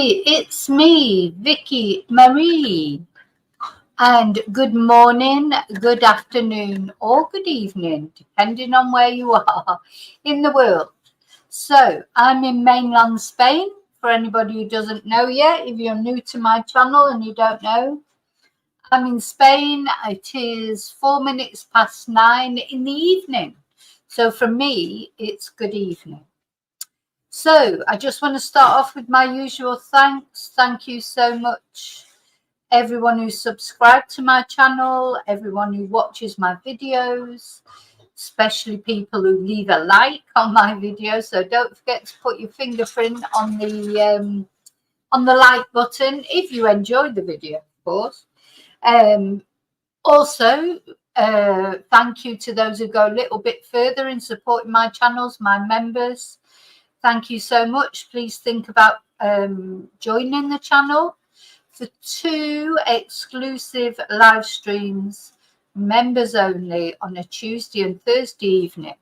It's me, Vicky Marie, and good morning, good afternoon, or good evening, depending on where you are in the world. So, I'm in mainland Spain, for anybody who doesn't know yet. If you're new to my channel and you don't know, I'm in Spain. It is 4 minutes past 9 in the evening. So, for me, it's good evening. So I just want to start off with my usual thanks. Thank you so much, everyone who subscribed to my channel, everyone who watches my videos, especially people who leave a like on my videos. So don't forget to put your fingerprint on the like button if you enjoyed the video, of course. Also, thank you to those who go a little bit further in supporting my channels, my members. Thank you so much. Please think about joining the channel for 2 exclusive live streams, members only, on a Tuesday and Thursday evening.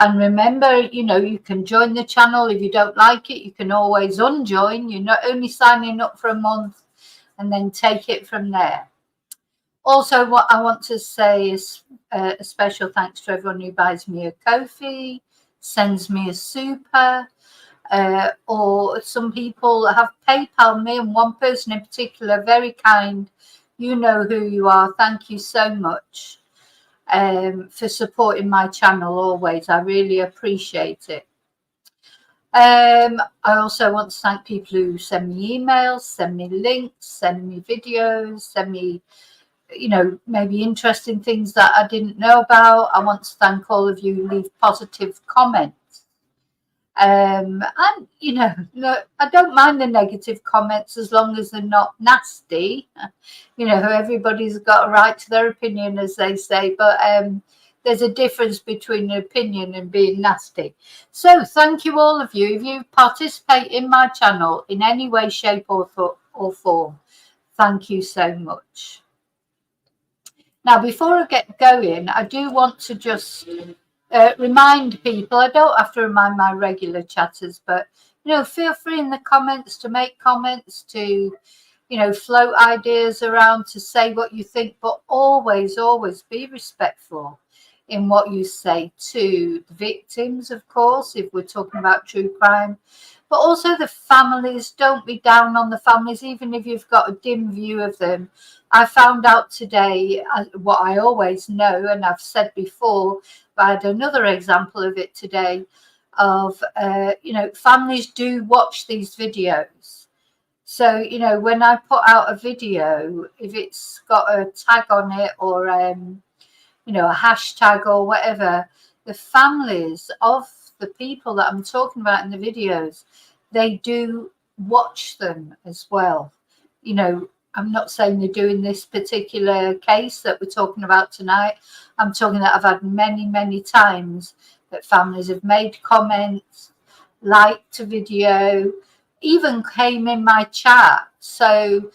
And remember, you can join the channel. If you don't like it, you can always unjoin. You're not only signing up for a month and then take it from there. Also, what I want to say is a special thanks to everyone who buys me a Ko-fi, sends me a super, or some people have PayPal me, and one person in particular, very kind. You know who you are. Thank you so much for supporting my channel always. I really appreciate it. I also want to thank people who send me emails, send me links, send me videos, send me maybe interesting things that I didn't know about. I want to thank all of you who leave positive comments. And no, I don't mind the negative comments as long as they're not nasty. Everybody's got a right to their opinion, as they say, but there's a difference between an opinion and being nasty. So thank you, all of you. If you participate in my channel in any way, shape or form, thank you so much. Now, before I get going, I do want to just remind people. I don't have to remind my regular chatters, but feel free in the comments to make comments, to float ideas around, to say what you think, but always be respectful in what you say to the victims, of course, if we're talking about true crime, but also the families. Don't be down on the families, even if you've got a dim view of them. I found out today what I always know, and I've said before, but I had another example of it today, of families do watch these videos. So when I put out a video, if it's got a tag on it or a hashtag or whatever, the families of the people that I'm talking about in the videos, they do watch them as well. I'm not saying they're doing this particular case that we're talking about tonight. I'm talking that I've had many times that families have made comments, liked a video, even came in my chat. So,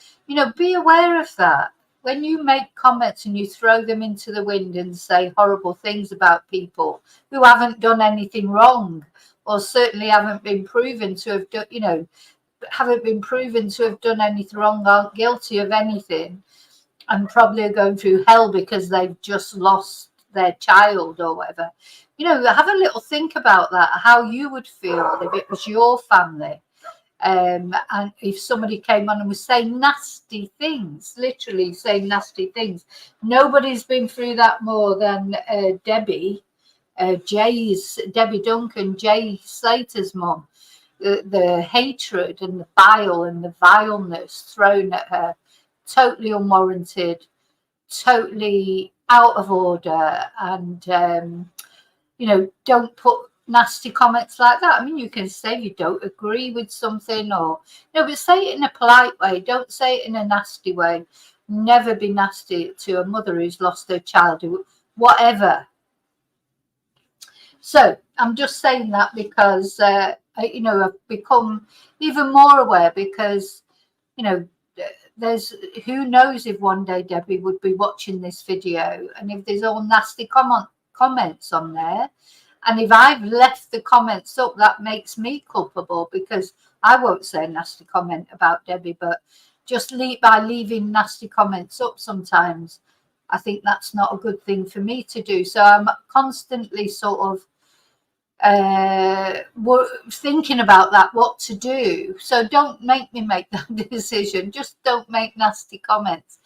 be aware of that. When you make comments and you throw them into the wind and say horrible things about people who haven't done anything wrong, or certainly haven't been proven to have done, haven't been proven to have done anything wrong, aren't guilty of anything, and probably are going through hell because they've just lost their child or whatever. Have a little think about that, how you would feel if it was your family. And if somebody came on and was saying nasty things, literally saying nasty things. Nobody's been through that more than Debbie Duncan, Jay Slater's mum. The hatred and the bile and the vileness thrown at her, totally unwarranted, totally out of order. And don't put nasty comments like that. I mean, you can say you don't agree with something, or but say it in a polite way. Don't say it in a nasty way. Never be nasty to a mother who's lost her child, whatever. So I'm just saying that because I've become even more aware, because there's, who knows if one day Debbie would be watching this video, and if there's all nasty comments on there, and if I've left the comments up, that makes me culpable, because I won't say a nasty comment about Debbie, but just by leaving nasty comments up sometimes, I think that's not a good thing for me to do. So I'm constantly sort of thinking about that, what to do. So don't make me make that decision. Just don't make nasty comments.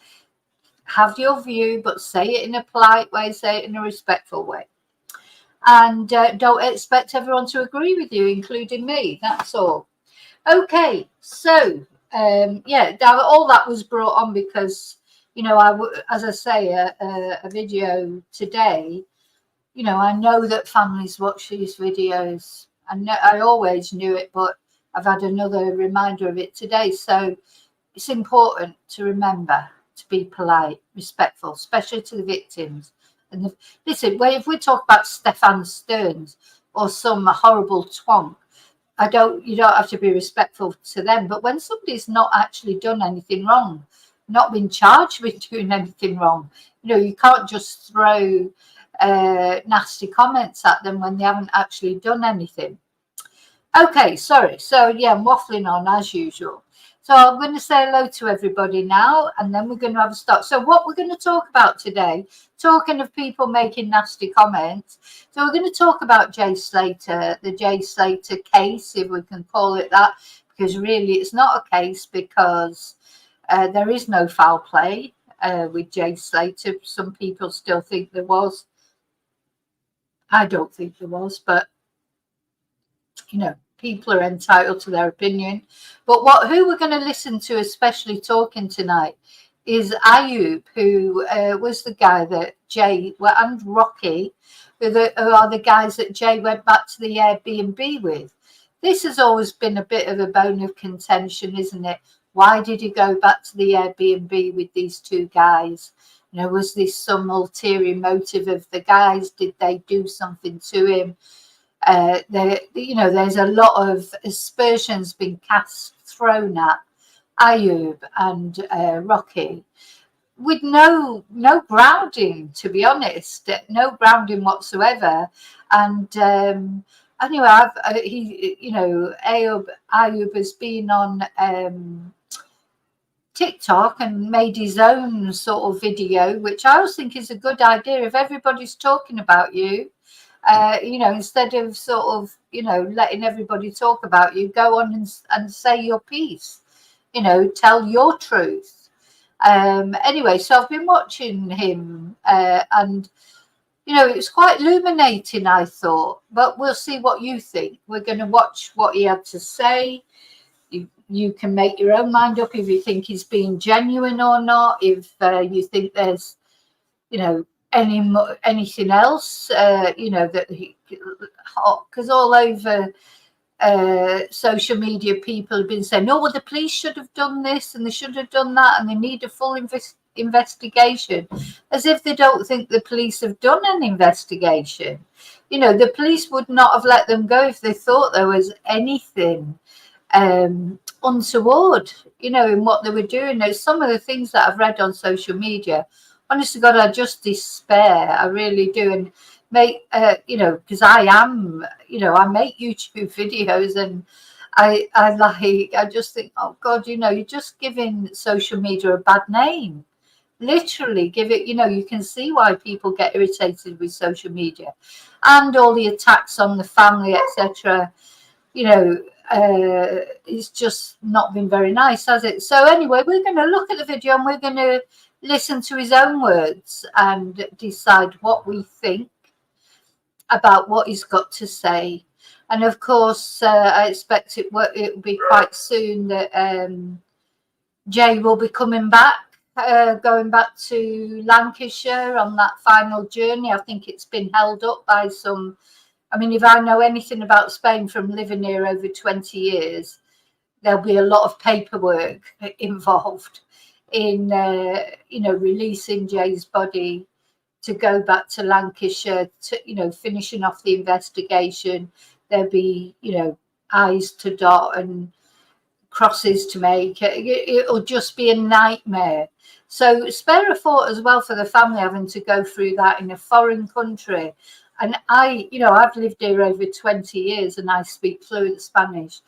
Have your view, but say it in a polite way, say it in a respectful way. And don't expect everyone to agree with you, including me. That's all. Okay, so yeah, all that was brought on because, you know, as I say, a video today, you know, I know that families watch these videos. I always knew it, but I've had another reminder of it today. So it's important to remember to be polite, respectful, especially to the victims. And listen, if we talk about Stefan Stearns or some horrible twonk, you don't have to be respectful to them. But when somebody's not actually done anything wrong, not been charged with doing anything wrong, you know, you can't just throw nasty comments at them when they haven't actually done anything. Okay, sorry. So yeah, I'm waffling on as usual. So I'm going to say hello to everybody now, and then we're going to have a start. So what we're going to talk about today, talking of people making nasty comments, so we're going to talk about Jay Slater, the Jay Slater case, if we can call it that, because really it's not a case because there is no foul play with Jay Slater. Some people still think there was. I don't think there was, but you know, people are entitled to their opinion. But who we're going to listen to, especially talking tonight, is Ayub, who was the guy that Jay and Rocky, who are the guys that Jay went back to the Airbnb with. This has always been a bit of a bone of contention, isn't it? Why did he go back to the Airbnb with these two guys? You know, was this some ulterior motive of the guys? Did they do something to him? You know, there's a lot of aspersions being thrown at Ayub and Rocky with no grounding, to be honest, no grounding whatsoever. And anyway, you know, Ayub has been on TikTok and made his own sort of video, which I always think is a good idea. If everybody's talking about you, you know, instead of sort of, you know, letting everybody talk about you, go on and say your piece, you know, tell your truth. Anyway, so I've been watching him and, you know, it's quite illuminating, I thought, but we'll see what you think. We're going to watch what he had to say. You can make your own mind up if you think he's being genuine or not, if you think there's, you know, anything else, you know, that because all over social media people have been saying, oh, well, the police should have done this and they should have done that and they need a full investigation, as if they don't think the police have done an investigation. You know, the police would not have let them go if they thought there was anything untoward, you know, in what they were doing. There's some of the things that I've read on social media, honest to God, I just despair. I really do. And you know, because I am, you know, I make YouTube videos and I just think, oh God, you know, you're just giving social media a bad name. Literally give it, you know, you can see why people get irritated with social media and all the attacks on the family, etc. You know, it's just not been very nice, has it? So anyway, we're going to look at the video and we're going to listen to his own words and decide what we think about what he's got to say. And of course, I expect it will be quite soon that Jay will be coming back, going back to Lancashire on that final journey. I think it's been held up by some. I mean, if I know anything about Spain from living here over 20 years, there'll be a lot of paperwork involved in, you know, releasing Jay's body to go back to Lancashire, to, you know, finishing off the investigation. There'll be, you know, I's to dot and crosses to make. It'll just be a nightmare. So spare a thought as well for the family having to go through that in a foreign country. And you know, I've lived here over 20 years and I speak fluent Spanish.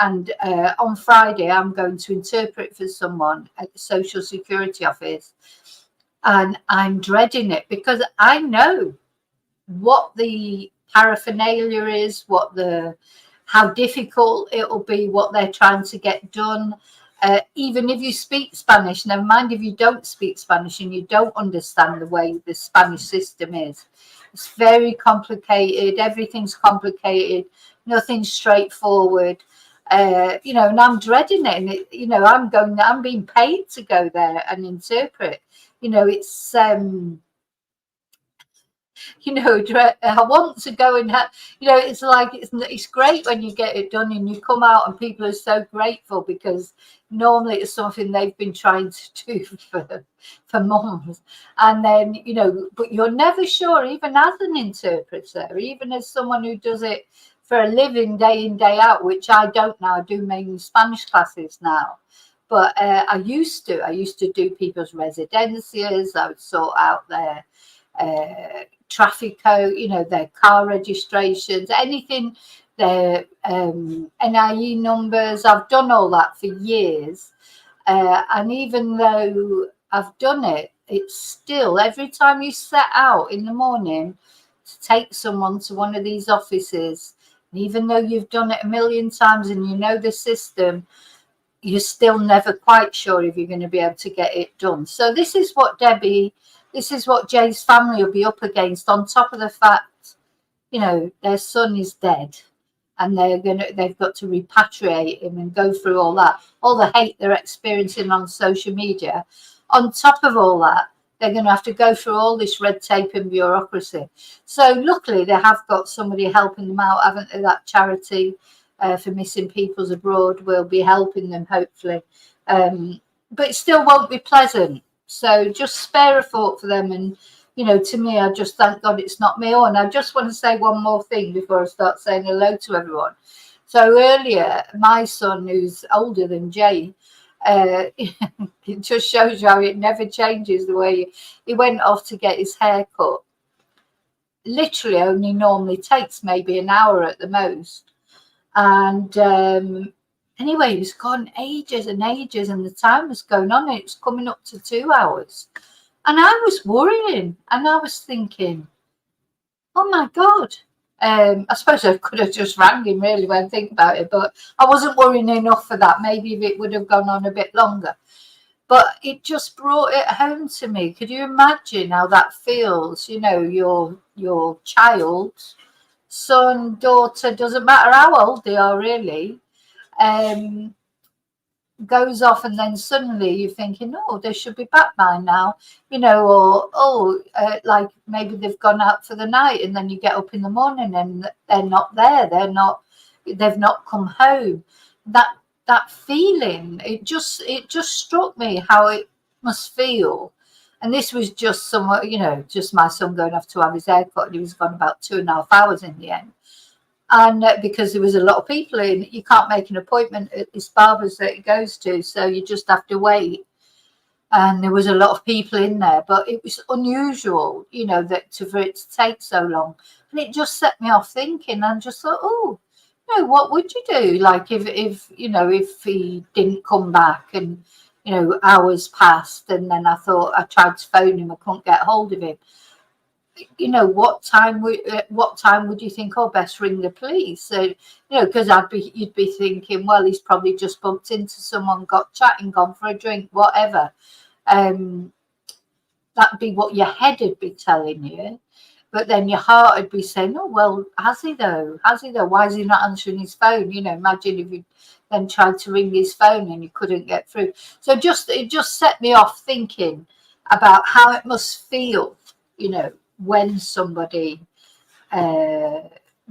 And on Friday, I'm going to interpret for someone at the Social Security office. And I'm dreading it because I know what the paraphernalia is, how difficult it'll be, what they're trying to get done. Even if you speak Spanish, never mind if you don't speak Spanish and you don't understand the way the Spanish system is. It's very complicated. Everything's complicated. Nothing's straightforward. And I'm dreading it. And I'm being paid to go there and interpret. It's I want to go and have, it's like, it's great when you get it done and you come out and people are so grateful, because normally it's something they've been trying to do for months. And then, but you're never sure, even as an interpreter, even as someone who does it for a living day in, day out, which I don't now. I do mainly Spanish classes now. But I used to do people's residencias. I would sort out their traffic code, their car registrations, anything, their NIE numbers. I've done all that for years. And even though I've done it, it's still, every time you set out in the morning to take someone to one of these offices, and even though you've done it a million times and you know the system, you're still never quite sure if you're going to be able to get it done. So this is what Jay's family will be up against, on top of the fact, their son is dead and they've got to repatriate him and go through all the hate they're experiencing on social media. On top of all that, they're going to have to go through all this red tape and bureaucracy. So luckily they have got somebody helping them out, haven't they? That charity for missing peoples abroad will be helping them, hopefully. But it still won't be pleasant. So just spare a thought for them. And, to me, I just thank God it's not me. And I just want to say one more thing before I start saying hello to everyone. So earlier, my son, who's older than Jay, it just shows you how it never changes the way he went off to get his hair cut. Literally only normally takes maybe an hour at the most. And anyway, it was gone ages and ages, and the time was going on, and it was coming up to 2 hours. And I was worrying, and I was thinking, oh my God. I suppose I could have just rang him, really, when I think about it, but I wasn't worrying enough for that. Maybe if it would have gone on a bit longer. But it just brought it home to me. Could you imagine how that feels? Your child, son, daughter, doesn't matter how old they are, really, goes off, and then suddenly you're thinking, oh, they should be back by now, or like maybe they've gone out for the night, and then you get up in the morning and they're not there, they've not come home. That feeling, it just struck me how it must feel. And this was just somewhat, just my son going off to have his haircut, and he was gone about 2.5 hours in the end. And because there was a lot of people in, you can't make an appointment at this barber's that he goes to, so you just have to wait. And there was a lot of people in there, but it was unusual, for it to take so long. And it just set me off thinking, and just thought, oh, what would you do? Like if he didn't come back, and hours passed, and then I tried to phone him, I couldn't get hold of him. What time would you think, oh, best ring the police? So, because you'd be thinking, well, he's probably just bumped into someone, got chatting, gone for a drink, whatever. That'd be what your head would be telling you. But then your heart would be saying, oh, well, has he though? Why is he not answering his phone? Imagine if you then tried to ring his phone and you couldn't get through. So it just set me off thinking about how it must feel, when somebody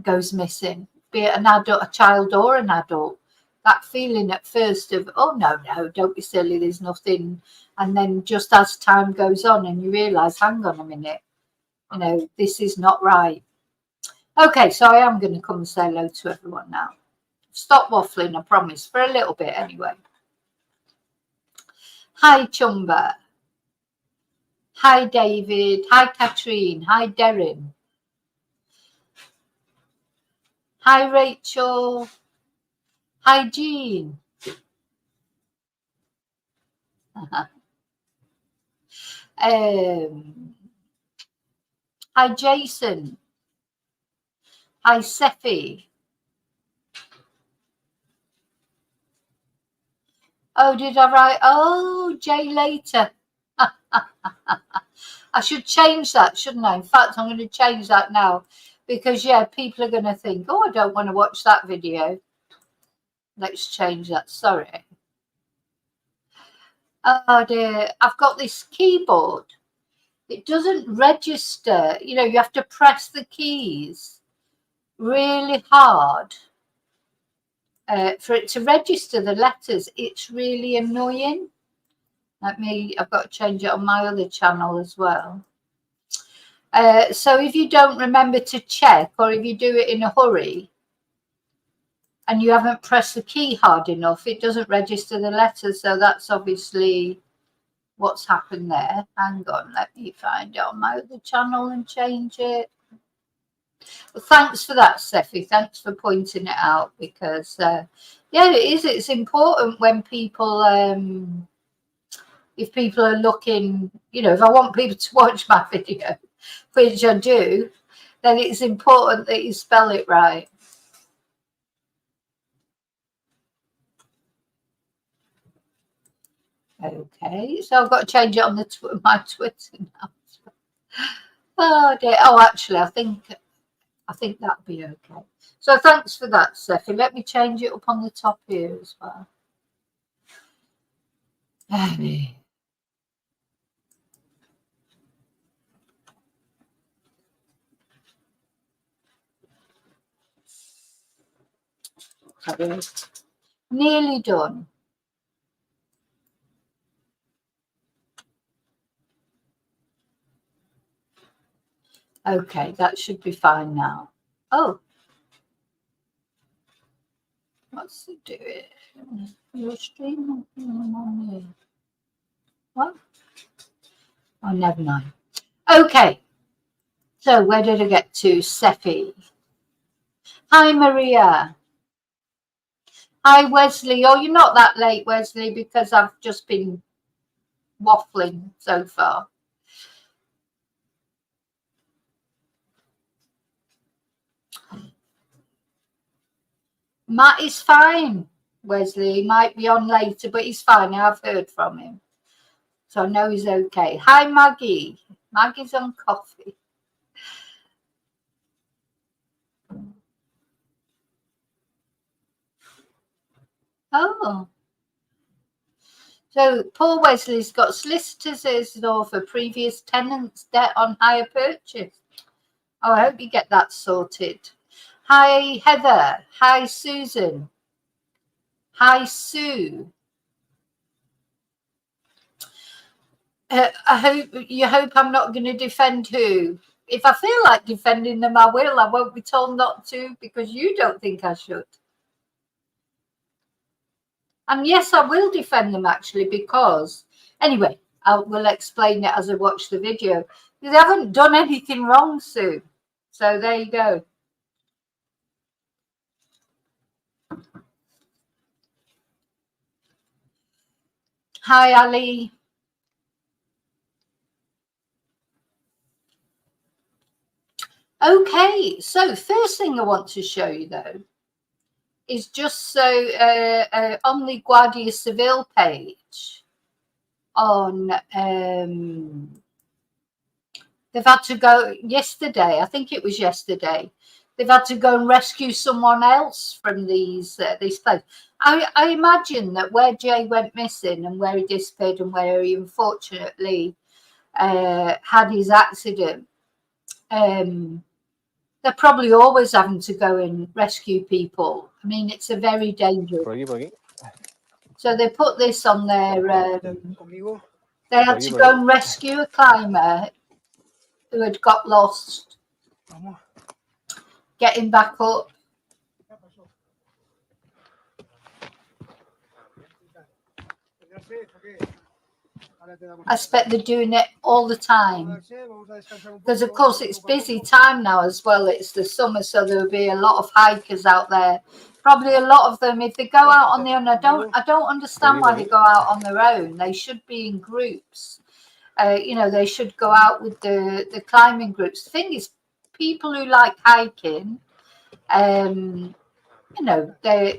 goes missing, be it an adult, a child, or an adult. That feeling at first of, oh, no, don't be silly, there's nothing. And then just as time goes on and you realise, hang on a minute, this is not right. Okay, so I am going to come and say hello to everyone now. Stop waffling, I promise, for a little bit anyway. Hi, Chumba. Hi, David. Hi, Katrine. Hi, Darren. Hi, Rachel. Hygiene. Hi, Jason. Hi, Sephi. Oh, did I write? Oh, Jay Later. I should change that, shouldn't I? In fact, I'm going to change that now because, yeah, people are going to think, oh, I don't want to watch that video. Let's change that. Sorry. Oh, dear. I've got this keyboard. It doesn't register. You know, you have to press the keys really hard for it to register the letters. It's really annoying. I've got to change it on my other channel as well. So if you don't remember to check, or if you do it in a hurry and you haven't pressed the key hard enough, it doesn't register the letters. So that's obviously what's happened there. Hang on, let me find it on my other channel and change it. Well, thanks for that, Sephi. Thanks for pointing it out, because yeah, it is. It's important when people if people are looking, you know, if I want people to watch my video, which I do, then it's important that you spell it right. Okay, so I've got to change it on my Twitter now. Oh dear. Oh, actually, I think that'll be okay. So thanks for that, Sephi. Let me change it up on the top here as well. Nearly done. Okay, that should be fine now. Oh, what's it doing? Your stream on here. What? Oh, never mind. Okay, so where did I get to? Sephi. Hi, Maria. Hi, Wesley. Oh, you're not that late, Wesley, because I've just been waffling so far. Matt is fine, Wesley. He might be on later, but he's fine. I've heard from him, so I know he's okay. Hi, Maggie. Maggie's on coffee. Oh. So Paul Wesley's got solicitors law for previous tenants' debt on hire purchase. Oh, I hope you get that sorted. Hi, Heather. Hi, Susan. Hi, Sue. I hope I'm not going to defend who. If I feel like defending them, I will. I won't be told not to because you don't think I should. And yes, I will defend them actually, because anyway, we'll explain it as I watch the video. They haven't done anything wrong, Sue. So there you go. Hi, Ali. Okay, so first thing I want to show you though is just so on the Guardia Civil page on they've had to go yesterday. I think it was yesterday. They've had to go and rescue someone else from these places. I imagine that where Jay went missing and where he disappeared and where he unfortunately had his accident, they're probably always having to go and rescue people. I mean, it's a very dangerous. So they put this on their. They had to go and rescue a climber who had got lost. Get him back up. I expect they're doing it all the time. Because, of course, it's busy time now as well. It's the summer, so there'll be a lot of hikers out there. Probably a lot of them, if they go out on their own, I don't understand why they go out on their own. They should be in groups. You know, they should go out with the climbing groups. The thing is, people who like hiking, you know, they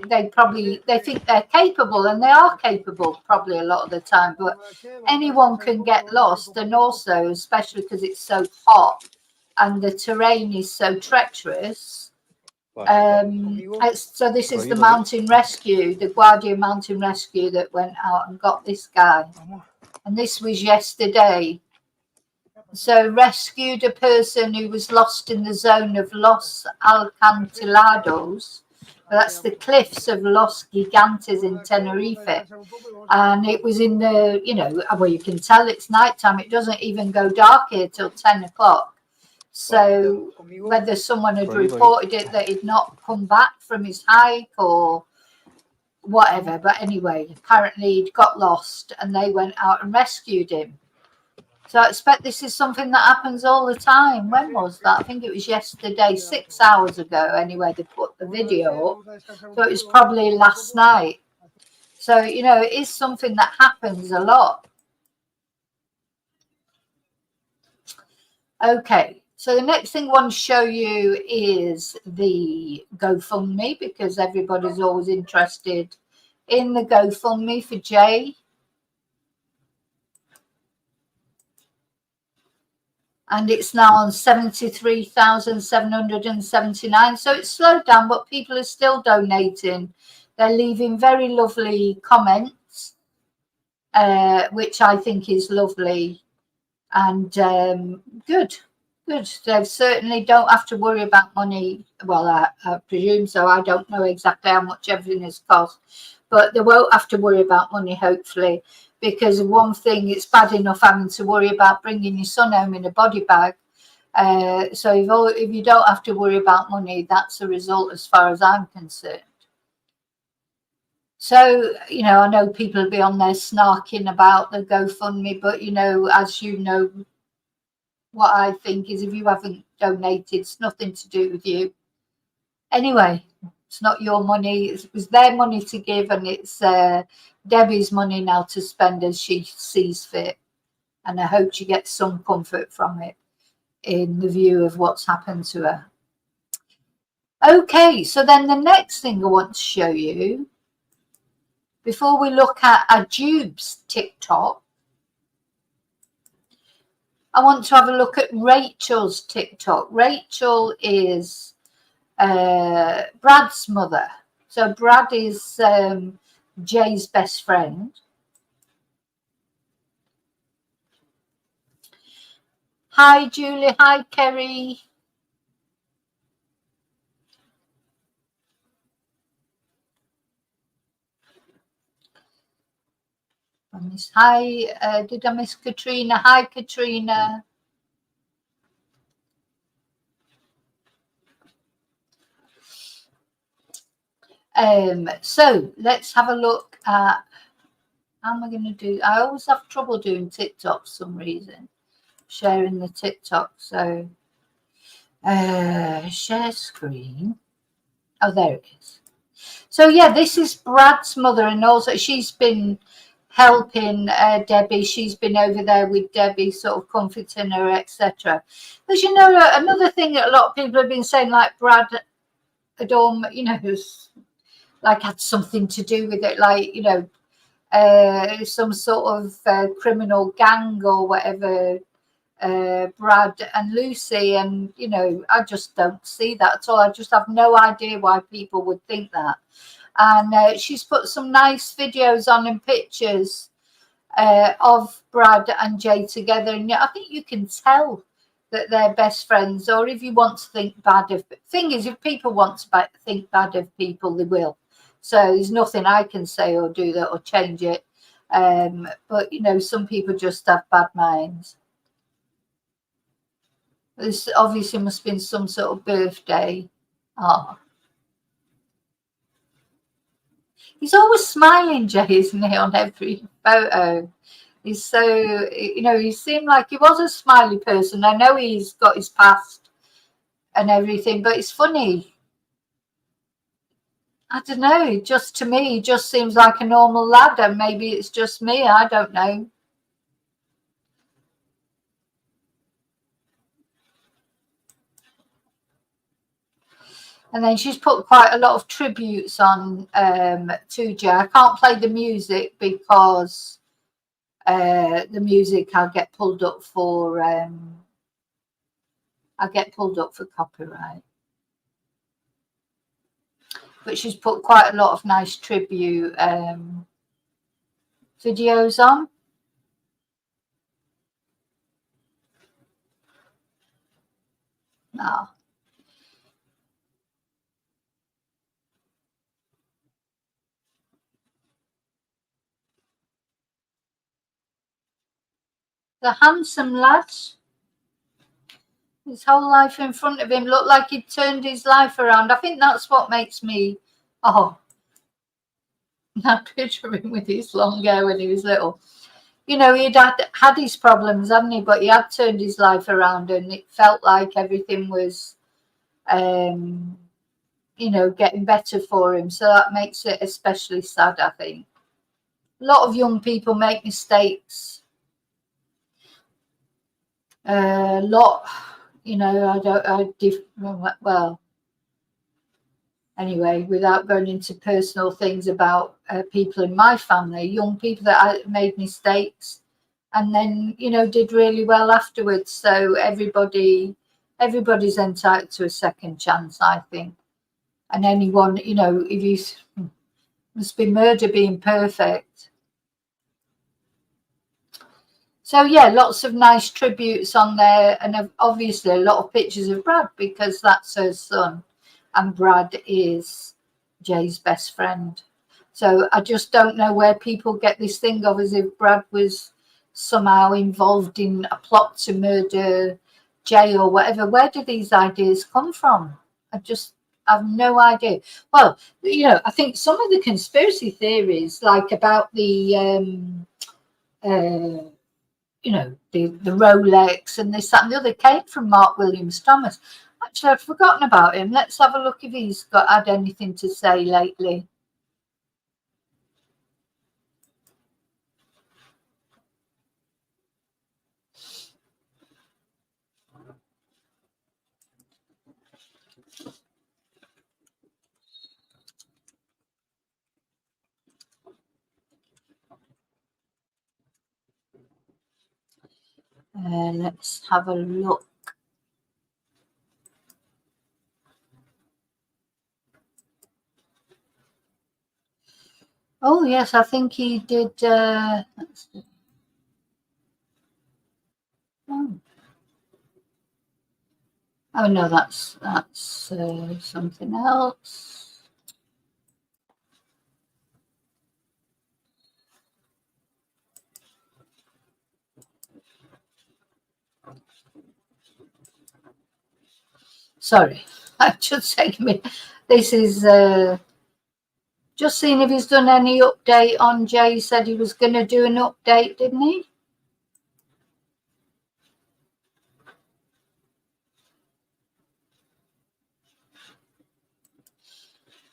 think they're capable, and they are capable probably a lot of the time, but anyone can get lost. And also, especially because it's so hot and the terrain is so treacherous. So this is the mountain rescue, the Guardian Mountain Rescue, that went out and got this guy, and this was yesterday. So rescued a person who was lost in the zone of Los Alcantilados. That's the cliffs of Los Gigantes in Tenerife. And it was in the, you know, well, you can tell it's nighttime. It doesn't even go dark here till 10 o'clock. So whether someone had reported it that he'd not come back from his hike or whatever. But anyway, apparently he'd got lost and they went out and rescued him. So I expect this is something that happens all the time. When was that? I think it was yesterday, 6 hours ago. Anyway, they put the video up. So it was probably last night. So, you know, it is something that happens a lot. Okay, so the next thing I want to show you is the GoFundMe, because everybody's always interested in the GoFundMe for Jay. And it's now on 73,779. So it's slowed down, but people are still donating. They're leaving very lovely comments, which I think is lovely and good. They certainly don't have to worry about money. Well, I presume so. I don't know exactly how much everything has cost, but they won't have to worry about money, hopefully. Because one thing, it's bad enough having to worry about bringing your son home in a body bag. So if you don't have to worry about money, that's a result as far as I'm concerned. So, you know, I know people will be on there snarking about the GoFundMe, but, you know, as you know, what I think is if you haven't donated, it's nothing to do with you. Anyway, it's not your money. It was their money to give, and it's Debbie's money now to spend as she sees fit. And I hope she gets some comfort from it in the view of what's happened to her. Okay, so then the next thing I want to show you, before we look at Ayub's TikTok, I want to have a look at Rachel's TikTok. Rachel is Brad's mother. So Brad is Jay's best friend. Hi, Julie. Hi, Kerry. Hi, did I miss Katrina? Hi, Katrina. So let's have a look at how am I going to do. I always have trouble doing TikTok for some reason, sharing the TikTok. So share screen. Oh, there it is. So yeah, this is Brad's mother, and also she's been helping Debbie. She's been over there with Debbie, sort of comforting her, etc. But you know, another thing that a lot of people have been saying, like Brad had all, you know, like had something to do with it, like, you know, some sort of criminal gang or whatever, Brad and Lucy, and you know, I just don't see that at all. I just have no idea why people would think that. And she's put some nice videos on and pictures of Brad and Jay together, and I think you can tell that they're best friends. Or if you want to think bad of, thing is, if people want to think bad of people, they will. So there's nothing I can say or do that will change it. But you know, some people just have bad minds. This obviously must have been some sort of birthday. Oh. He's always smiling, Jay, isn't he, on every photo? He's so, you know, he seemed like he was a smiley person. I know he's got his past and everything, but it's funny. I don't know, just to me, he just seems like a normal lad, and maybe it's just me, I don't know. And then she's put quite a lot of tributes on to Jay. I can't play the music because the music I'll get pulled up for copyright. But she's put quite a lot of nice tribute videos on. No. The handsome lad. His whole life in front of him looked like he'd turned his life around. I think that's what makes me, that picture of him with his long hair when he was little. You know, he'd had his problems, hadn't he? But he had turned his life around, and it felt like everything was, you know, getting better for him. So that makes it especially sad, I think. A lot of young people make mistakes. A lot, you know, well, anyway, without going into personal things about people in my family, young people that made mistakes and then, you know, did really well afterwards. So everybody's entitled to a second chance, I think. And anyone, you know, if you must be murder being perfect. So yeah, lots of nice tributes on there, and obviously a lot of pictures of Brad because that's her son, and Brad is Jay's best friend. So I just don't know where people get this thing of as if Brad was somehow involved in a plot to murder Jay or whatever. Where do these ideas come from? I have no idea. Well, you know, I think some of the conspiracy theories, like about the you know, the Rolex and this, that, and the other came from Mark Williams Thomas. Actually, I'd forgotten about him. Let's have a look if he's had anything to say lately. Let's have a look. Oh yes, I think he did. Oh. Oh no, that's something else. Sorry, I've just taken me. This is just seeing if he's done any update on Jay. He said he was going to do an update, didn't he?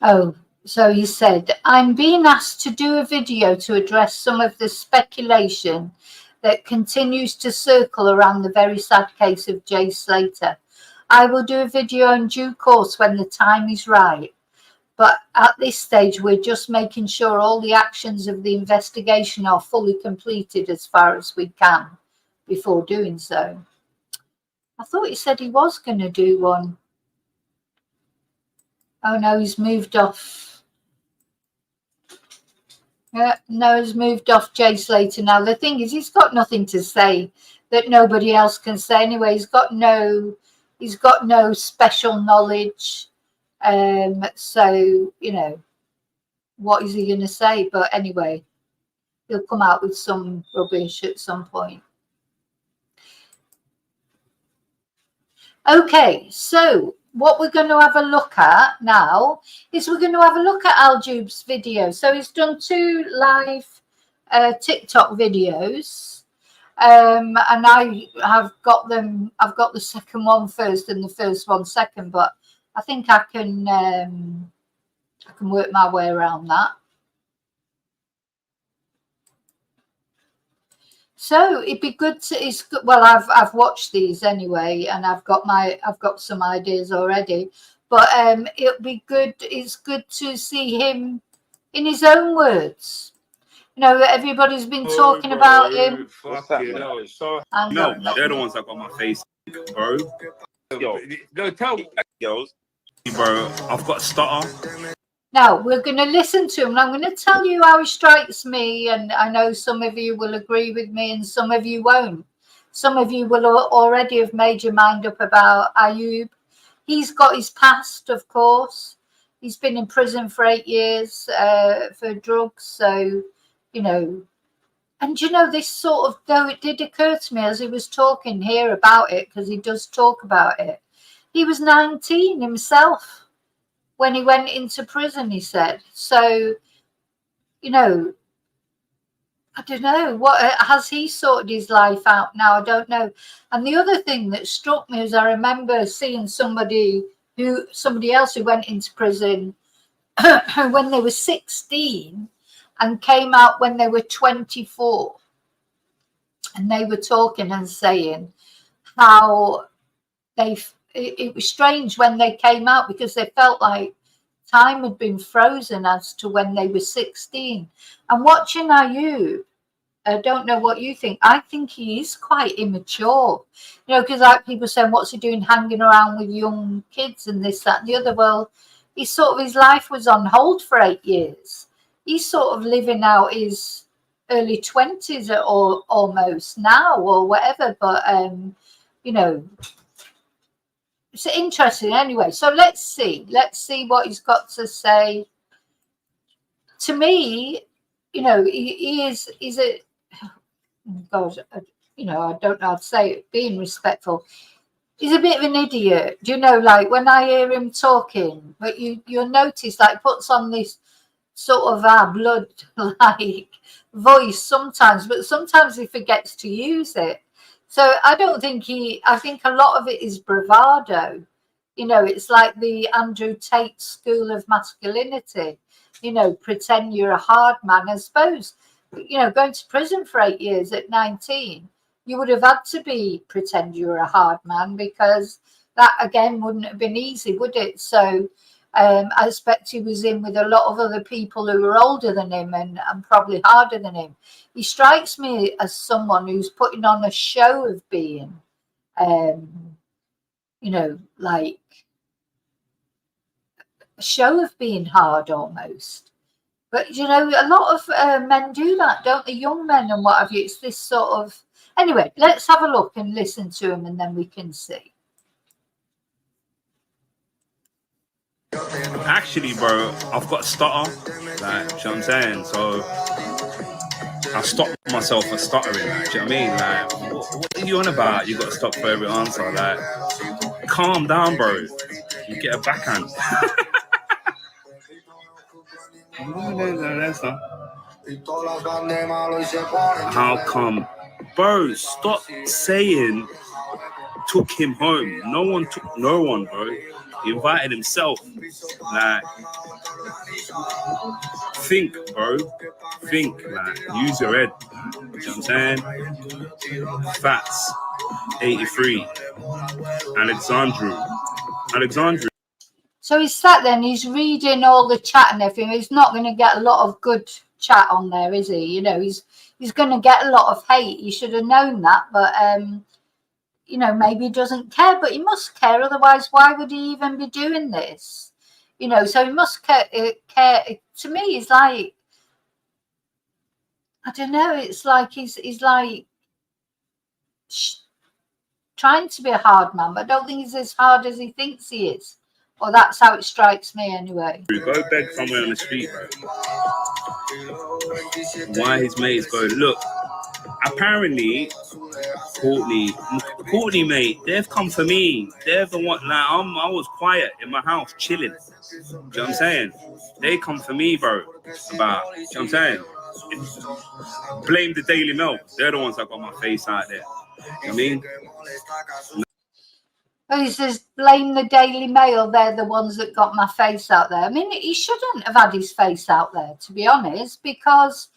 Oh, so he said, I'm being asked to do a video to address some of the speculation that continues to circle around the very sad case of Jay Slater. I will do a video in due course when the time is right. But at this stage, we're just making sure all the actions of the investigation are fully completed as far as we can before doing so. I thought he said he was going to do one. Oh no, he's moved off. Yeah, no, he's moved off Jay Slater now. The thing is, he's got nothing to say that nobody else can say anyway. He's got no special knowledge. So, you know, what is he going to say? But anyway, he'll come out with some rubbish at some point. Okay, so what we're going to have a look at now is we're going to have a look at Ayub's video. So he's done 2 live TikTok videos, and I have got them. I've got the second one first and the first one second, but I think I can work my way around that. So it'd be good to. It's good. Well, I've watched these anyway, and I've got some ideas already. But it'll be good. It's good to see him in his own words. You know, everybody's been talking about him. What's that, man? No, they're the ones that got my face, bro. Yo, no, tell me, Girls, bro, I've got a stutter. Now we're going to listen to him, and I'm going to tell you how he strikes me. And I know some of you will agree with me, and some of you won't. Some of you will already have made your mind up about Ayub. He's got his past, of course. He's been in prison for 8 years for drugs. So, you know, and you know, this sort of, though it did occur to me as he was talking here about it, because he does talk about it. He was 19 himself when he went into prison, he said. So, you know, I don't know, what has he sorted his life out now? I don't know. And the other thing that struck me is I remember seeing somebody else who went into prison when they were 16 and came out when they were 24. And they were talking and saying how it was strange when they came out, because they felt like time had been frozen as to when they were 16. And watching Ayub, I don't know what you think. I think he is quite immature, you know, because like people saying, what's he doing hanging around with young kids and this, that, and the other? Well, his life was on hold for 8 years. He's sort of living out his early 20s or almost now or whatever. But, you know, it's interesting anyway. So let's see what he's got to say. To me, you know, he's a, God, you know, I don't know how to say it, being respectful. He's a bit of an idiot. Do you know, like when I hear him talking, but you'll notice like puts on this sort of our blood like voice sometimes, but sometimes he forgets to use it. So I think a lot of it is bravado. You know, it's like the Andrew Tate school of masculinity. You know, pretend you're a hard man. I suppose, you know, going to prison for 8 years at 19, you would have had to pretend you were a hard man, because that again wouldn't have been easy, would it? So I expect he was in with a lot of other people who were older than him and probably harder than him. He strikes me as someone who's putting on a show of being, you know, like a show of being hard almost. But, you know, a lot of men do that, don't they? Young men and what have you. It's this sort of... Anyway, let's have a look and listen to him, and then we can see. Actually, bro, I've got a stutter. Like, you know what I'm saying? So I stopped myself from stuttering. Like, do you know what I mean? Like, what are you on about? You got to stop for every answer. Like, calm down, bro. You get a backhand. How come? Bro, stop saying took him home. No one took no one, bro. He invited himself. Like, think, bro. Think, like, use your head. You know what I'm saying? Fats, 83. Alexandru. So he's sat there and he's reading all the chat and everything. He's not going to get a lot of good chat on there, is he? You know, he's going to get a lot of hate. He should have known that, but you know, maybe he doesn't care, but he must care. Otherwise, why would he even be doing this? You know, so he must care. To me, he's like, I don't know. It's like he's like trying to be a hard man, but I don't think he's as hard as he thinks he is. Or that's how it strikes me anyway. Go beg somewhere on the street, bro. Why his mates go, look, apparently, Courtney, mate, they've come for me. They're the one, like, I was quiet in my house, chilling. Do you know what I'm saying? They come for me, bro. About, you know what I'm saying? blame the Daily Mail. They're the ones that got my face out there. You know what I mean? Oh, he says, blame the Daily Mail. They're the ones that got my face out there. I mean, he shouldn't have had his face out there, to be honest, because,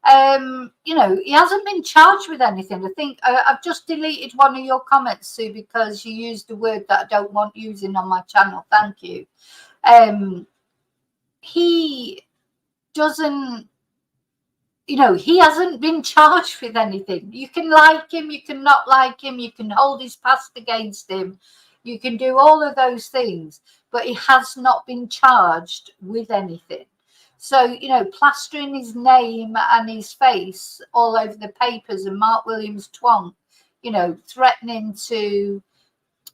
you know, he hasn't been charged with anything. I think I've just deleted one of your comments, Sue, because you used a word that I don't want using on my channel. Thank you. He doesn't, you know, he hasn't been charged with anything. You can like him, you can not like him, you can hold his past against him. You can do all of those things, but he has not been charged with anything. So, you know, plastering his name and his face all over the papers and Mark Williams twonk, you know, threatening to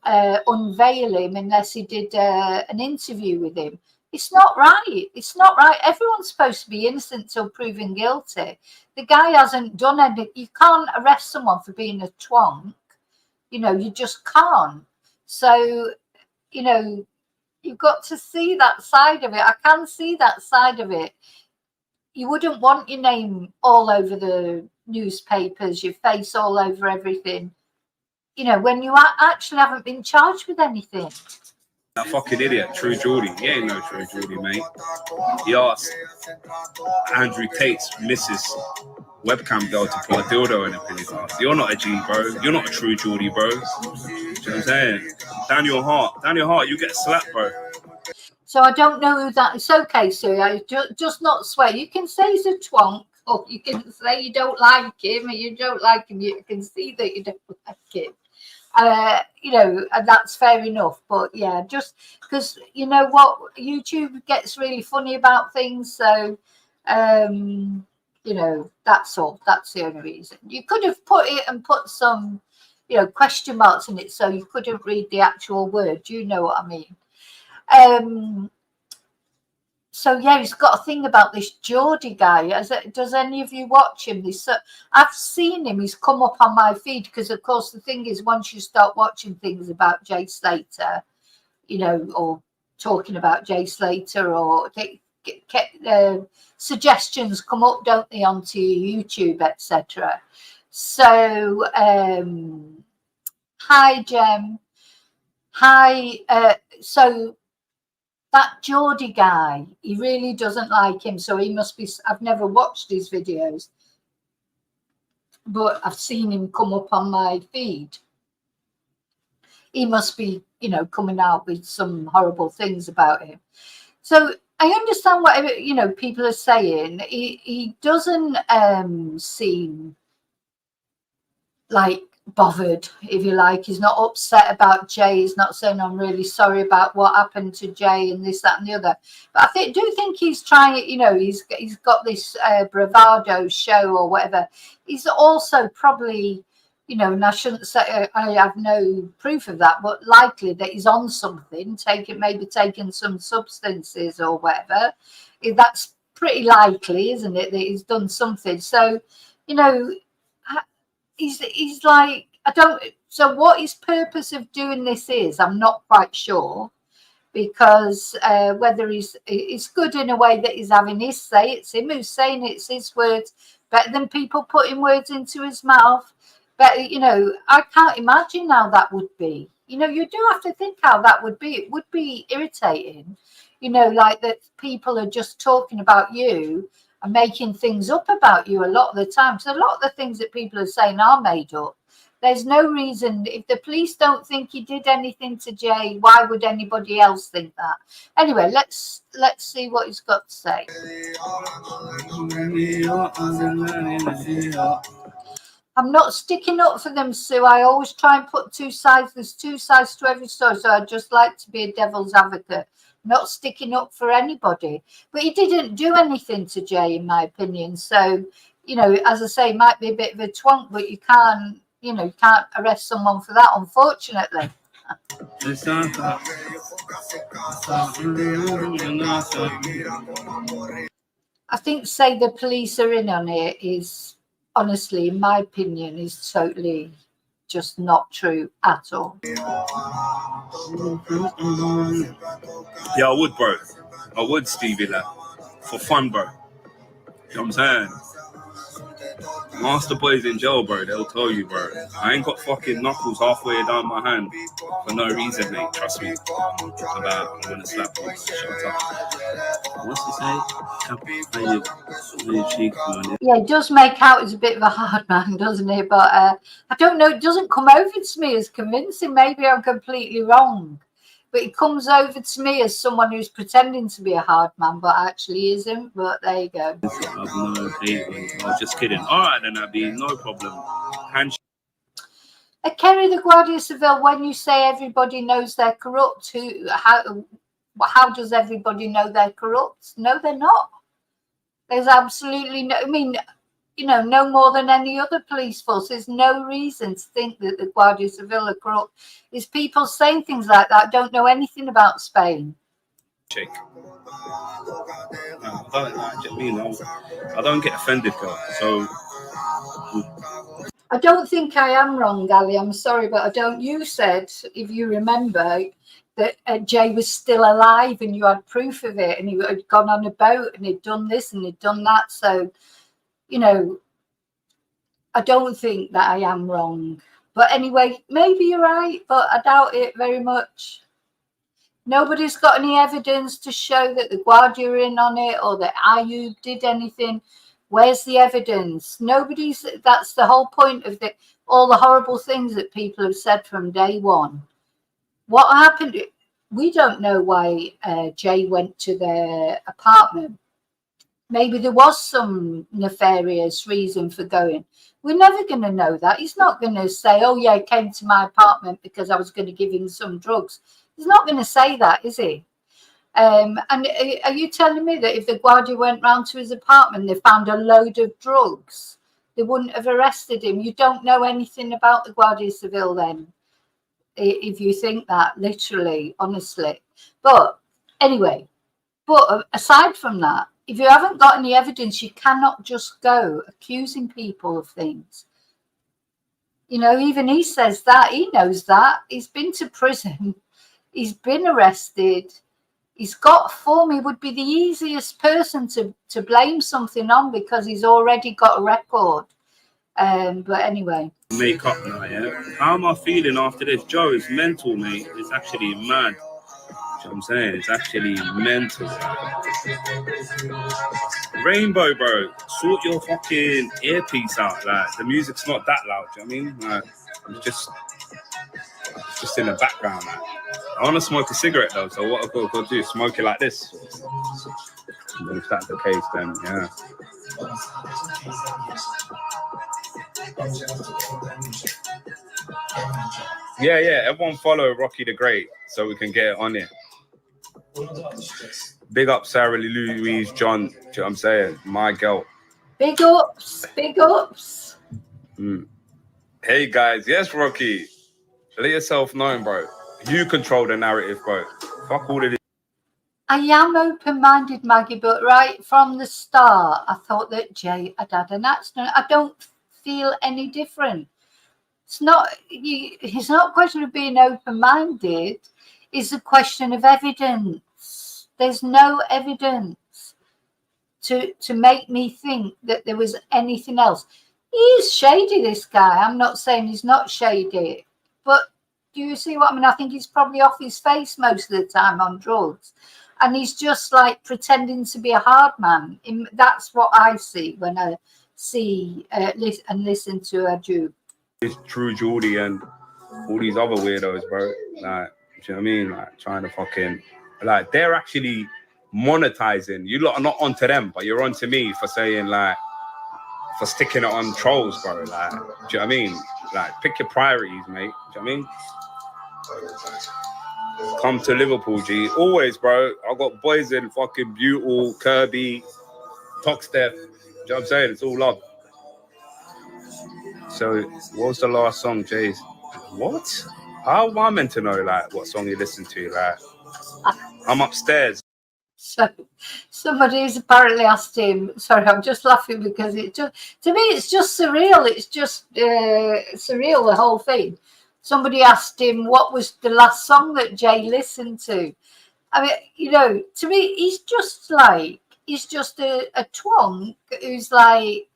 unveil him unless he did an interview with him. It's not right. It's not right. Everyone's supposed to be innocent till proven guilty. The guy hasn't done anything. You can't arrest someone for being a twonk. You know, you just can't. So, you know, you've got to see that side of it. I can see that side of it. You wouldn't want your name all over the newspapers, your face all over everything, you know, when you actually haven't been charged with anything. That fucking idiot, True Geordie. He ain't no True Geordie, mate. He asked Andrew Tate's missus webcam girl to put a dildo in his ass. You're not a G, bro. You're not a True Geordie, bro. You know what I'm saying? Down your heart, you get slapped, bro. So I don't know who that is. Okay, so I just not swear. You can say he's a twonk, or you can say you don't like him, or you don't like him. You can see that you don't like him. You know, and that's fair enough. But yeah, just because you know what, YouTube gets really funny about things. So, you know, that's all. That's the only reason. You could have put it and put some, you know, question marks in it so you couldn't read the actual word. Do you know what I mean? So yeah, he's got a thing about this Geordie guy. Does any of you watch him? I've seen him. He's come up on my feed because, of course, the thing is, once you start watching things about Jay Slater, you know, or talking about Jay Slater, or suggestions come up, don't they, onto YouTube, etc. So, hi, Jem. Hi. So that Geordie guy, he really doesn't like him. So he must be, I've never watched his videos, but I've seen him come up on my feed. He must be, you know, coming out with some horrible things about him. So I understand what, you know, people are saying. He doesn't seem like bothered, if you like. He's not upset about Jay. He's not saying, I'm really sorry about what happened to Jay and this, that and the other. But I do think he's trying, you know, he's got this bravado show or whatever. He's also probably, you know, and I shouldn't say, I have no proof of that, but likely that he's on something, maybe taking some substances or whatever. That's pretty likely, isn't it, that he's done something. So, you know, he's like, so what his purpose of doing this is, I'm not quite sure, because whether it's good in a way that he's having his say, it's him who's saying it's his words, better than people putting words into his mouth. But, you know, I can't imagine how that would be. You know, you do have to think how that would be. It would be irritating, you know, like that people are just talking about you and making things up about you a lot of the time. So a lot of the things that people are saying are made up. There's no reason. If the police don't think he did anything to Jay, why would anybody else think that? Anyway, let's see what he's got to say. I'm not sticking up for them, Sue. I always try and put two sides. There's two sides to every story. So I'd just like to be a devil's advocate, not sticking up for anybody. But he didn't do anything to Jay, in my opinion. So, you know, as I say, he might be a bit of a twonk, but you can't, you know, you can't arrest someone for that, unfortunately. I think say the police are in on it is, honestly, in my opinion, is totally just not true at all. Yeah, I would, bro. I would, Stevie, like, for fun, bro. You know what I'm saying? Master boys in jail, bro. They'll tell you, bro. I ain't got fucking knuckles halfway down my hand for no reason, mate. Trust me. I'm gonna slap you. Shut up. What's he say? Yeah, it does make out as a bit of a hard man, doesn't it? But I don't know. It doesn't come over to me as convincing. Maybe I'm completely wrong. But it comes over to me as someone who's pretending to be a hard man, but actually isn't. But there you go. I was just kidding. All right, then, Abby, no problem. Handshake. Kerry the Guardia Civil, when you say everybody knows they're corrupt, how does everybody know they're corrupt? No, they're not. There's absolutely no, I mean, you know, no more than any other police force. There's no reason to think that the Guardia Civil are corrupt. Is people saying things like that don't know anything about Spain. I don't get offended, girl. So I don't think I am wrong, Ali. I'm sorry, but I don't. You said, if you remember, that Jay was still alive and you had proof of it, and he had gone on a boat and he'd done this and he'd done that. So, you know, I don't think that I am wrong. But anyway, maybe you're right, but I doubt it very much. Nobody's got any evidence to show that the Guardia are in on it or that Ayub did anything. Where's the evidence? Nobody's. That's the whole point of all the horrible things that people have said from day one. What happened? We don't know why Jay went to their apartment. Maybe there was some nefarious reason for going. We're never going to know that. He's not going to say, oh, yeah, he came to my apartment because I was going to give him some drugs. He's not going to say that, is he? And are you telling me that if the Guardia went round to his apartment, they found a load of drugs, they wouldn't have arrested him? You don't know anything about the Guardia Civil then, if you think that, literally, honestly. But anyway, but aside from that, if you haven't got any evidence, you cannot just go accusing people of things. You know, even he says that. He knows that. He's been to prison. He's been arrested. He's got form. He would be the easiest person to blame something on because he's already got a record. But anyway. Make up now, yeah? How am I feeling after this? Joe, it's mental, mate. It's actually mad. You know what I'm saying? It's actually mental. Rainbow, bro, sort your fucking earpiece out. Like, the music's not that loud, do you know what I mean? Like, it's just in the background, like. I want to smoke a cigarette though, so what I've got to do is smoke it like this. And if that's the case, then yeah. Everyone follow Rocky the Great so we can get it on it. Big up Sarah Louise John. Do you know what I'm saying? My girl. Big ups, big ups. Hey guys, yes, Rocky. Let yourself known, bro. You control the narrative, bro. Fuck all of this. I am open-minded, Maggie, but right from the start, I thought that Jay had had an accident. I don't feel any different. It's not a question of being open-minded. It's a question of evidence. There's no evidence to make me think that there was anything else. He's shady, this guy. I'm not saying he's not shady, but do you see what I mean? I think he's probably off his face most of the time on drugs. And he's just like pretending to be a hard man. That's what I see when I see and listen to Ayub. It's True Geordie and all these other weirdos, bro. Like, do you know what I mean? Like, trying to fucking, like, they're actually monetizing. You lot are not onto them, but you're onto me for saying, like, for sticking it on trolls, bro. Like, do you know what I mean? Like, pick your priorities, mate. Do you know what I mean? Come to Liverpool, G. Always, bro. I got boys in fucking Butyl, Kirby, Toxtep. Do you know what I'm saying? It's all love. So, what was the last song, Jay's? What? How am I meant to know, like, what song you listen to? Like, I'm upstairs. So, somebody's apparently asked him. Sorry, I'm just laughing because it just, to me, it's just surreal. It's just surreal, the whole thing. Somebody asked him what was the last song that Jay listened to. I mean, you know, to me, he's just a twonk who's like,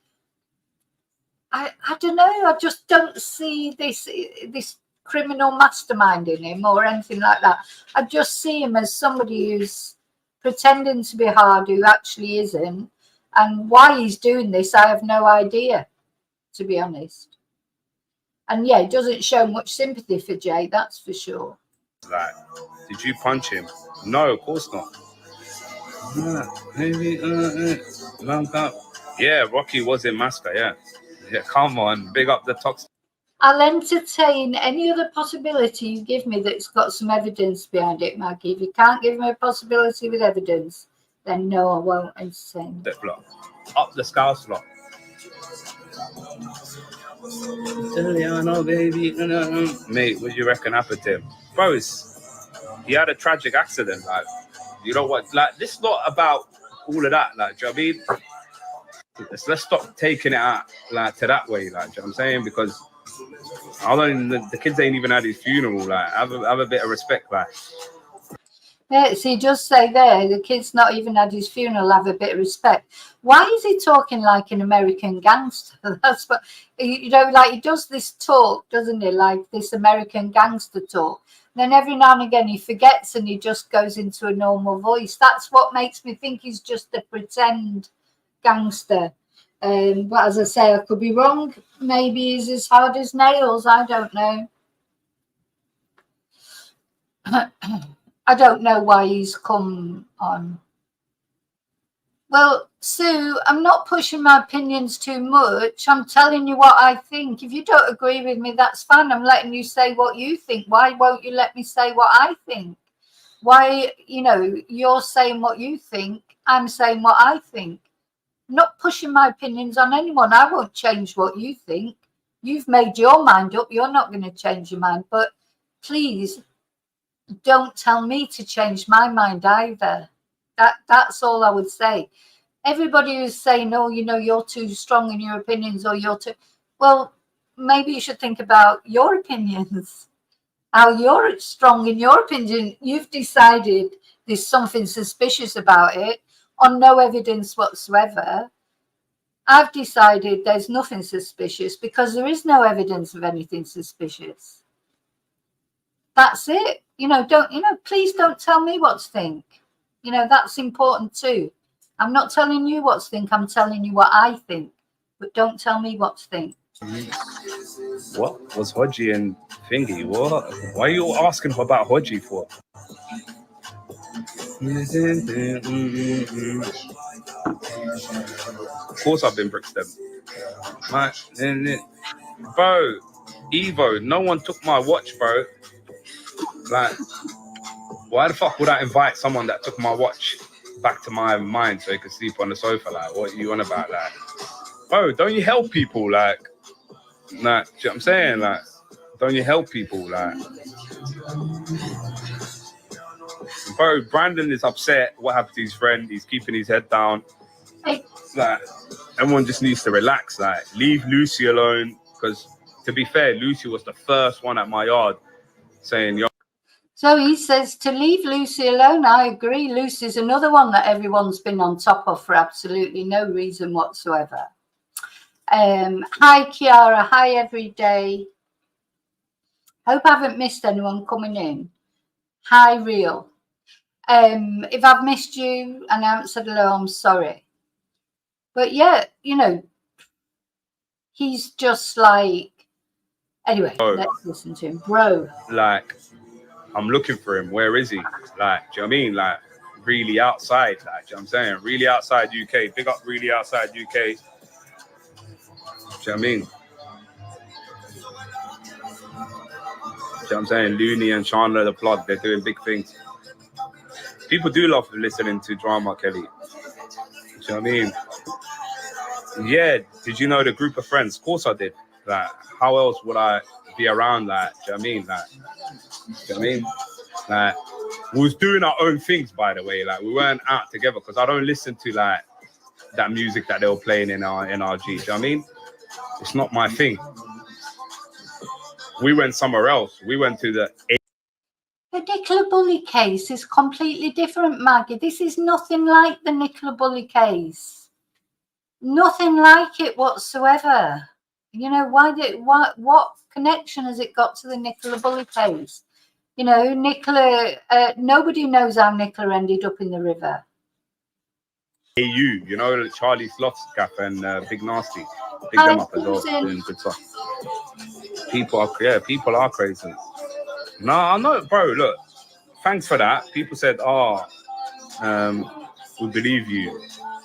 I don't know. I just don't see this criminal mastermind in him or anything like that. I just see him as somebody who's pretending to be hard who actually isn't. And why he's doing this, I have no idea, to be honest. And yeah, it doesn't show much sympathy for Jay, that's for sure. Like, did you punch him? No, of course not. Maybe, yeah, Rocky was in Masker, yeah. Yeah, come on, big up the toxic. I'll entertain any other possibility you give me that's got some evidence behind it, Maggie. If you can't give me a possibility with evidence, then no, I won't entertain it. Block. Up the Scouse block. Baby. Mate, what do you reckon happened to him? Bro, he had a tragic accident. Like, you know what? Like, this is not about all of that. Like, do you know what I mean? Let's stop taking it out like to that way. Like, do you know what I'm saying? Because the kids ain't even had his funeral. Like, have a bit of respect. Like, yeah, so you just say there, the kid's not even had his funeral, have a bit of respect. Why is he talking like an American gangster? That's what, you know, like he does this talk, doesn't he? Like this American gangster talk. Then every now and again he forgets and he just goes into a normal voice. That's what makes me think he's just a pretend gangster. But as I say, I could be wrong. Maybe he's as hard as nails. I don't know. I don't know why he's come on. Well, Sue, I'm not pushing my opinions too much. I'm telling you what I think. If you don't agree with me, that's fine. I'm letting you say what you think. Why won't you let me say what I think? Why, you know, you're saying what you think. I'm saying what I think. I'm not pushing my opinions on anyone. I won't change what you think. You've made your mind up. You're not going to change your mind. But please, don't tell me to change my mind either. That's all I would say. Everybody who's saying, oh, you know, you're too strong in your opinions or you're too... Well, maybe you should think about your opinions, how you're strong in your opinion. You've decided there's something suspicious about it on no evidence whatsoever. I've decided there's nothing suspicious because there is no evidence of anything suspicious. That's it. Please don't tell me what to think. That's important too. I'm not telling you what to think. I'm telling you what I think. But don't tell me what to think. What was Hodgie and Thingy? What? Why are you asking about Hodgie for? Of course I've been Brixton. Bro, Evo, no one took my watch, bro. Like, why the fuck would I invite someone that took my watch back to my mind so he could sleep on the sofa? Like, what are you on about? Like, bro, don't you help people? Like, do you know what I'm saying? Like, don't you help people? Like, bro, Brandon is upset. What happened to his friend? He's keeping his head down. Like, everyone just needs to relax. Like, leave Lucy alone. Because, to be fair, Lucy was the first one at my yard saying, yo. So he says to leave Lucy alone. I agree. Lucy's another one that everyone's been on top of for absolutely no reason whatsoever. Hi, Kiara. Hi, everyday. Hope I haven't missed anyone coming in. Hi, Real. If I've missed you and I haven't said hello, I'm sorry. But yeah, he's just like... Anyway, let's listen to him. Bro. Like, I'm looking for him. Where is he? Like, do you know what I mean? Like, really outside. Like, do you know what I'm saying? Really outside UK. Big up really outside UK. Do you know what I mean? Do you know what I'm saying? Looney and Chandler the Plug, they're doing big things. People do love listening to drama, Kelly. Do you know what I mean? Yeah, did you know the group of friends? Of course I did. Like, how else would I be around? Like, do you know what I mean? Like, do you know what I mean? Like, we was doing our own things, by the way. Like, we weren't out together because I don't listen to like that music that they were playing in our NRG. Do you know what I mean? It's not my thing. We went somewhere else. We went to the Nicola Bulley case is completely different, Maggie. This is nothing like the Nicola Bulley case. Nothing like it whatsoever. You know, what connection has it got to the Nicola Bully case? You know, Nicola, nobody knows how Nicola ended up in the river. Ayub, you know, Charlie Sloth's gap and Big Nasty. Pick them up as well, doing good stuff. People are crazy. No, I know, bro. Look, thanks for that. People said, we believe you.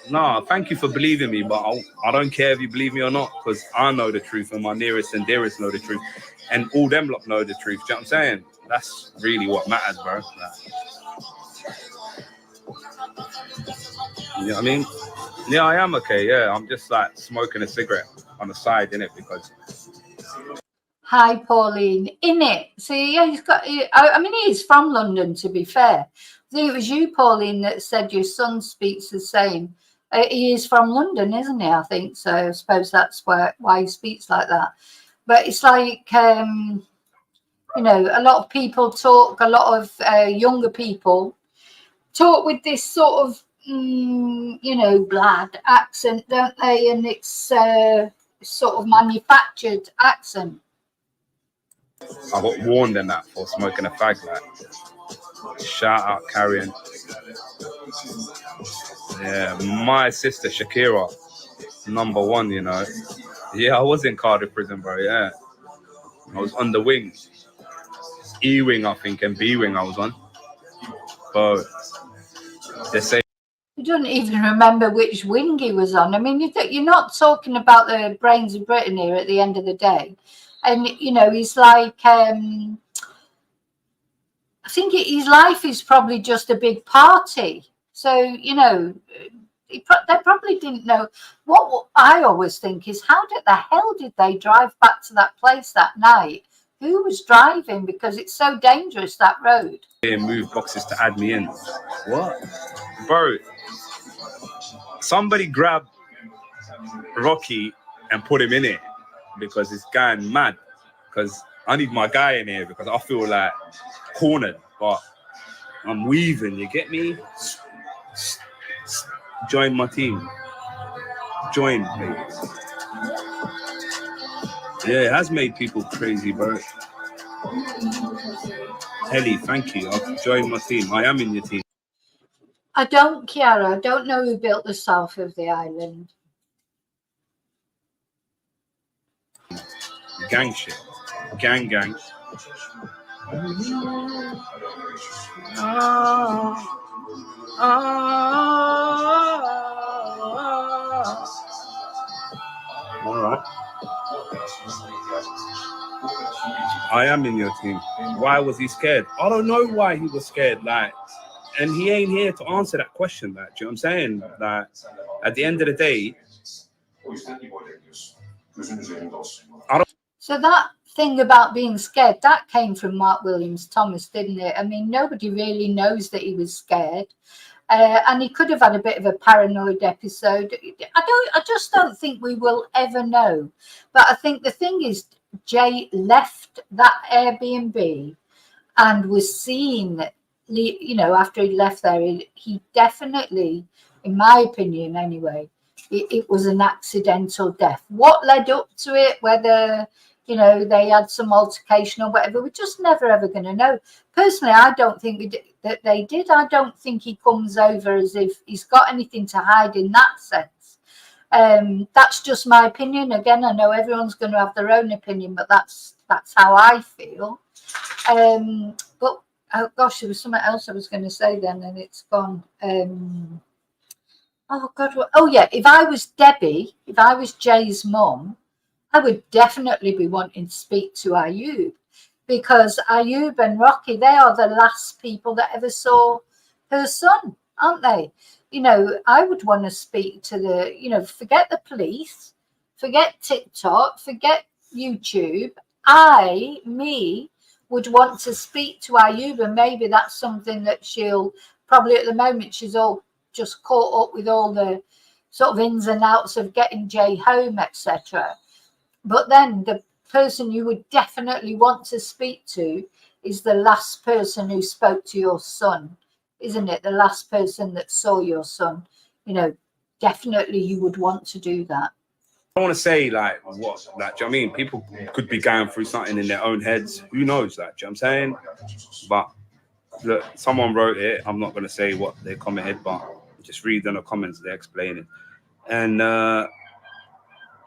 No, thank you for believing me, but I don't care if you believe me or not, because I know the truth and my nearest and dearest know the truth, and all them lot know the truth. Do you know what I'm saying? That's really what matters, bro. You know what I mean? Yeah, I am okay. Yeah, I'm just like smoking a cigarette on the side, innit? Because. Hi, Pauline. In it. See, yeah, he's got. I mean, he's from London, to be fair. I think it was you, Pauline, that said your son speaks the same. He is from London, isn't he? I think so. I suppose that's why he speaks like that. But it's like, you know, a lot of people talk, a lot of younger people talk with this sort of, you know, glad accent, don't they? And it's sort of manufactured accent. I got warned in that for smoking a fag, like. Shout out Carrion. Yeah, my sister Shakira, #1, you know. Yeah, I was in Cardiff prison, bro, yeah. I was on the wing. E-wing, I think, and B-wing I was on. But they say... You don't even remember which wing he was on. I mean, you're not talking about the brains of Britain here at the end of the day. And, you know, he's like... I think his life is probably just a big party. So, you know, they probably didn't know. What I always think is, how the hell did they drive back to that place that night? Who was driving? Because it's so dangerous, that road. Move boxes to add me in. What? Bro, somebody grabbed Rocky and put him in it because it's going mad. Because I need my guy in here because I feel like cornered, but I'm weaving, you get me? Join my team. Join, please. Yeah, it has made people crazy, bro. Helly, thank you. I'll join my team. I am in your team. I don't, Kiara. I don't know who built the south of the island. Gang shit. Gang. All right. I am in your team. Why was he scared? I don't know why he was scared. Like, and he ain't here to answer that question. Like, do you know what I'm saying? Like, at the end of the day, I don't. So that thing about being scared, that came from Mark Williams Thomas, didn't it? I mean, nobody really knows that he was scared. And he could have had a bit of a paranoid episode. I just don't think we will ever know. But I think the thing is, Jay left that Airbnb and was seen, you know, after he left there, he definitely, in my opinion anyway, it was an accidental death. What led up to it, whether, you know, they had some altercation or whatever, we're just never ever going to know. Personally, I don't think that they did. I don't think he comes over as if he's got anything to hide in that sense. That's just my opinion. Again, I know everyone's going to have their own opinion, but that's how I feel. But oh gosh, there was something else I was going to say then, and it's gone. Oh God! Oh yeah, if I was Debbie, if I was Jay's mum, I would definitely be wanting to speak to Ayub, because Ayub and Rocky, they are the last people that ever saw her son, aren't they? You know, I would want to speak to the, you know, forget the police, forget TikTok, forget YouTube. Me would want to speak to Ayub, and maybe that's something that she'll probably, at the moment, she's all just caught up with all the sort of ins and outs of getting Jay home, etc. But then the person you would definitely want to speak to is the last person who spoke to your son, isn't it? The last person that saw your son. You know, definitely you would want to do that. don't want to say like what, like, do you know what I mean? People could be going through something in their own heads. Who knows? Like, do you know what I'm saying? But look, someone wrote it. I'm not going to say what they commented, but just read in the comments. They explain it. And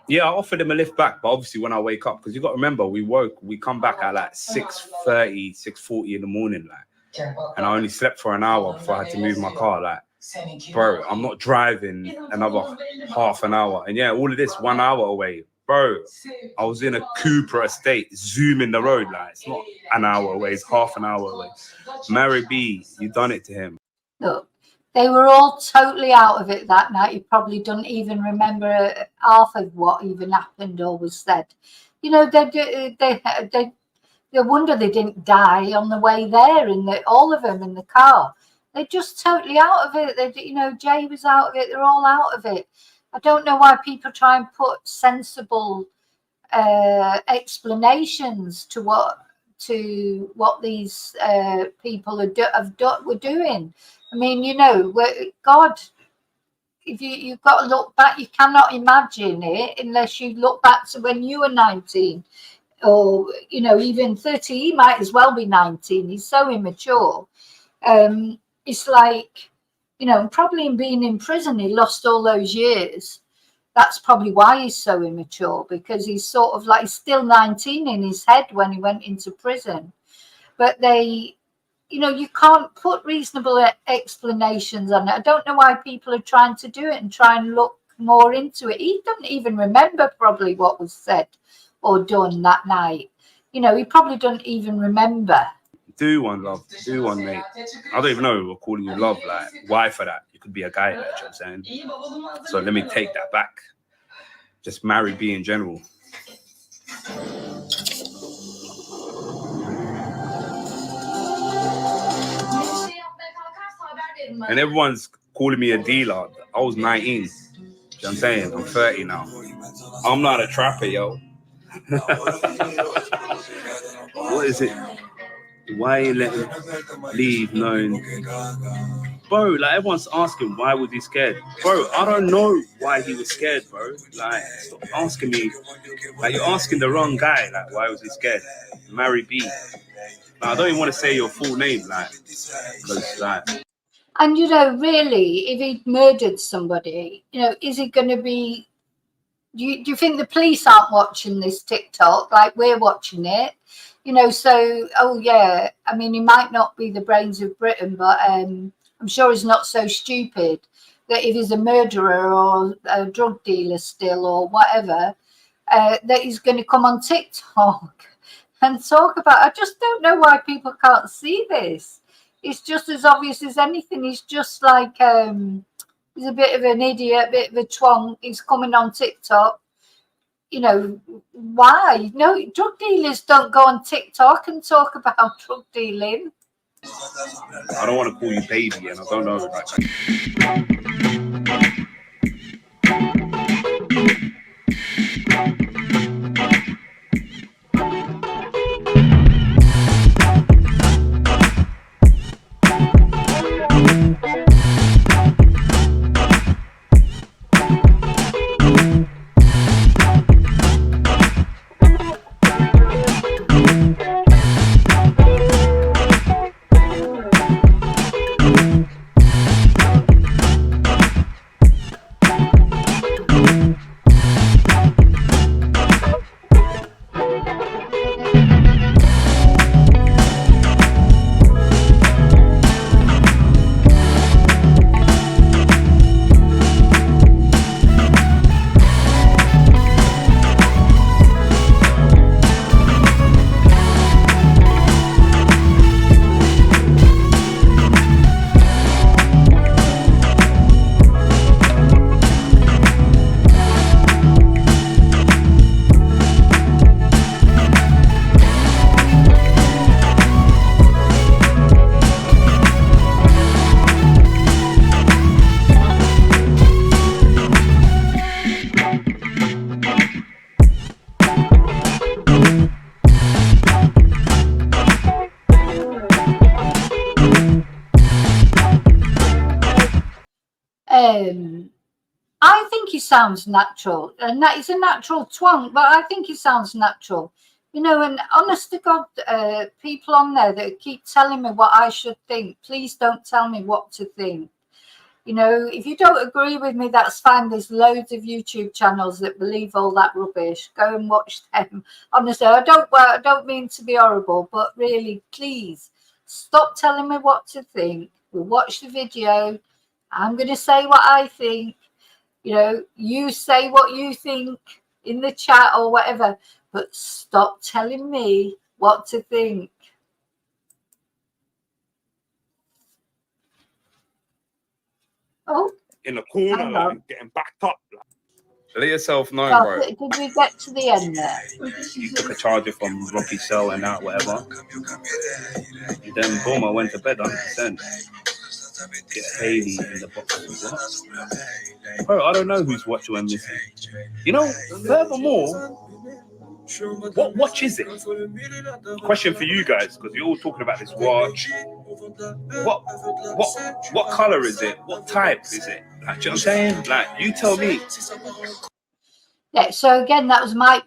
yeah, I offered him a lift back, but obviously when I wake up, because you got to remember, we come back at like 6:30, 6:40 in the morning, like, and I only slept for an hour before I had to move my car, like. Bro, I'm not driving another half an hour. And yeah, all of this 1 hour away. Bro, I was in a Cooper estate, zooming the road. Like, it's not an hour away, it's half an hour away. Mary B, you done it to him. Look, they were all totally out of it that night. You probably don't even remember half of what even happened or was said. You know, they wonder they didn't die on the way there, all of them in the car. They're just totally out of it. You know, Jay was out of it. They're all out of it. I don't know why people try and put sensible explanations to what these people were doing. I mean, you know, God, if you've got to look back, you cannot imagine it unless you look back to when you were 19 or, you know, even 30. He might as well be 19. He's so immature. It's like, you know, probably in being in prison, he lost all those years. That's probably why he's so immature, because he's sort of like, he's still 19 in his head when he went into prison. But they, you know, you can't put reasonable explanations on it. I don't know why people are trying to do it and try and look more into it. He doesn't even remember probably what was said or done that night. You know, he probably doesn't even remember. Do one, love. Do one, mate. I don't even know we're calling you love. Like, why for that? You could be a guy, like, you know what I'm saying? So let me take that back. Just marry B in general. And everyone's calling me a dealer. I was 19. You know what I'm saying? I'm 30 now. I'm not a trapper, yo. What is it? Why you let him leave knowing? Bro, like, everyone's asking, why was he scared? Bro, I don't know why he was scared, bro. Like, stop asking me. Like, you're asking the wrong guy. Like, why was he scared? Mary B. Like, I don't even want to say your full name, like, because, like. And, you know, really, if he'd murdered somebody, you know, is it going to be... Do you think the police aren't watching this TikTok like we're watching it? You know, so, oh, yeah, I mean, he might not be the brains of Britain, but I'm sure he's not so stupid that if he's a murderer or a drug dealer still or whatever, that he's going to come on TikTok and talk about... I just don't know why people can't see this. It's just as obvious as anything. He's just like, he's a bit of an idiot, a bit of a twonk. He's coming on TikTok. You know, why? No, drug dealers don't go on TikTok and talk about drug dealing. I don't want to call you baby, and I don't know. I think he sounds natural, and that is a natural twang, but I think he sounds natural. You know, and honest to God, people on there that keep telling me what I should think, please don't tell me what to think. You know, if you don't agree with me, that's fine. There's loads of YouTube channels that believe all that rubbish. Go and watch them. Honestly, I don't mean to be horrible, but really, please stop telling me what to think. We'll watch the video. I'm going to say what I think. You know, you say what you think in the chat or whatever, but stop telling me what to think. Oh, in the corner, like getting backed up. Like. Let yourself know, bro. Did we get to the end there? You took a charger from Rocky Cell and that, whatever. Then boom, I went to bed 100%. Get Haley in the box. What? Bro, I don't know who's watching when missing. You know, furthermore, what watch is it? Question for you guys, because you're all talking about this watch. What color is it? What type is it? Like, you know what I'm saying? Like, you tell me. Yeah, so again, that was Mark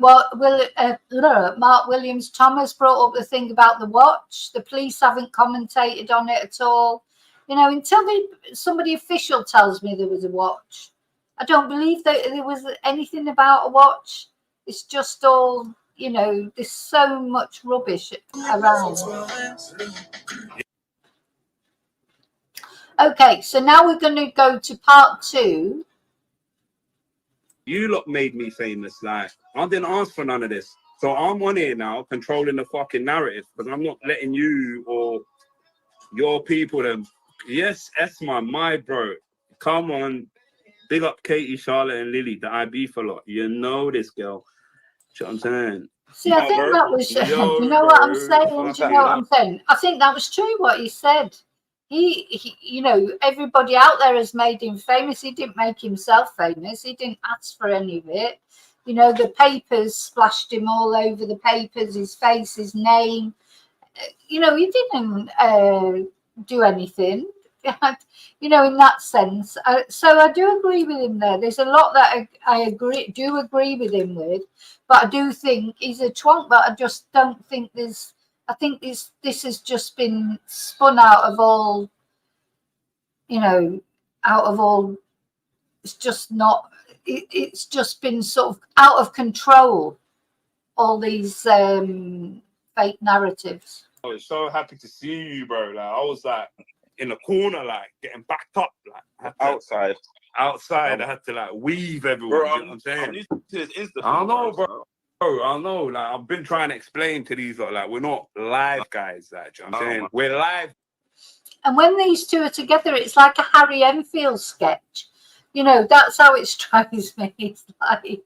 Williams. Thomas brought up the thing about the watch. The police haven't commentated on it at all. You know, until somebody official tells me there was a watch, I don't believe that there was anything about a watch. It's just all, you know, there's so much rubbish around. Okay, so now we're going to go to part 2. You lot made me famous. Like, I didn't ask for none of this. So I'm on here now controlling the fucking narrative because I'm not letting you or your people them. Yes, Esma, my bro. Come on. Big up Katie, Charlotte, and Lily, the IB for lot. You know this girl. You know what I'm saying? See, I think that was, do you know what I'm saying? Do you know what I'm saying? I think that was true what he said. He, you know, everybody out there has made him famous. He didn't make himself famous. He didn't ask for any of it. You know, the papers splashed him all over the papers, his face, his name. You know, he didn't do anything, you know, in that sense. So I do agree with him there. There's a lot that I do agree with him with, but I do think he's a twonk, but I just don't think there's, I think this has just been spun out of all, you know, out of all, it's just not, it's just been sort of out of control, all these fake narratives. I was so happy to see you, bro. Like, I was like in the corner, like getting backed up, like outside. I had to like weave everywhere. Bro, you know what I'm saying? I know, bro. I know. Like, I've been trying to explain to these like we're not live guys. Like, you know what I'm saying? We're live. And when these two are together, it's like a Harry Enfield sketch. You know, that's how it strikes me. It's like,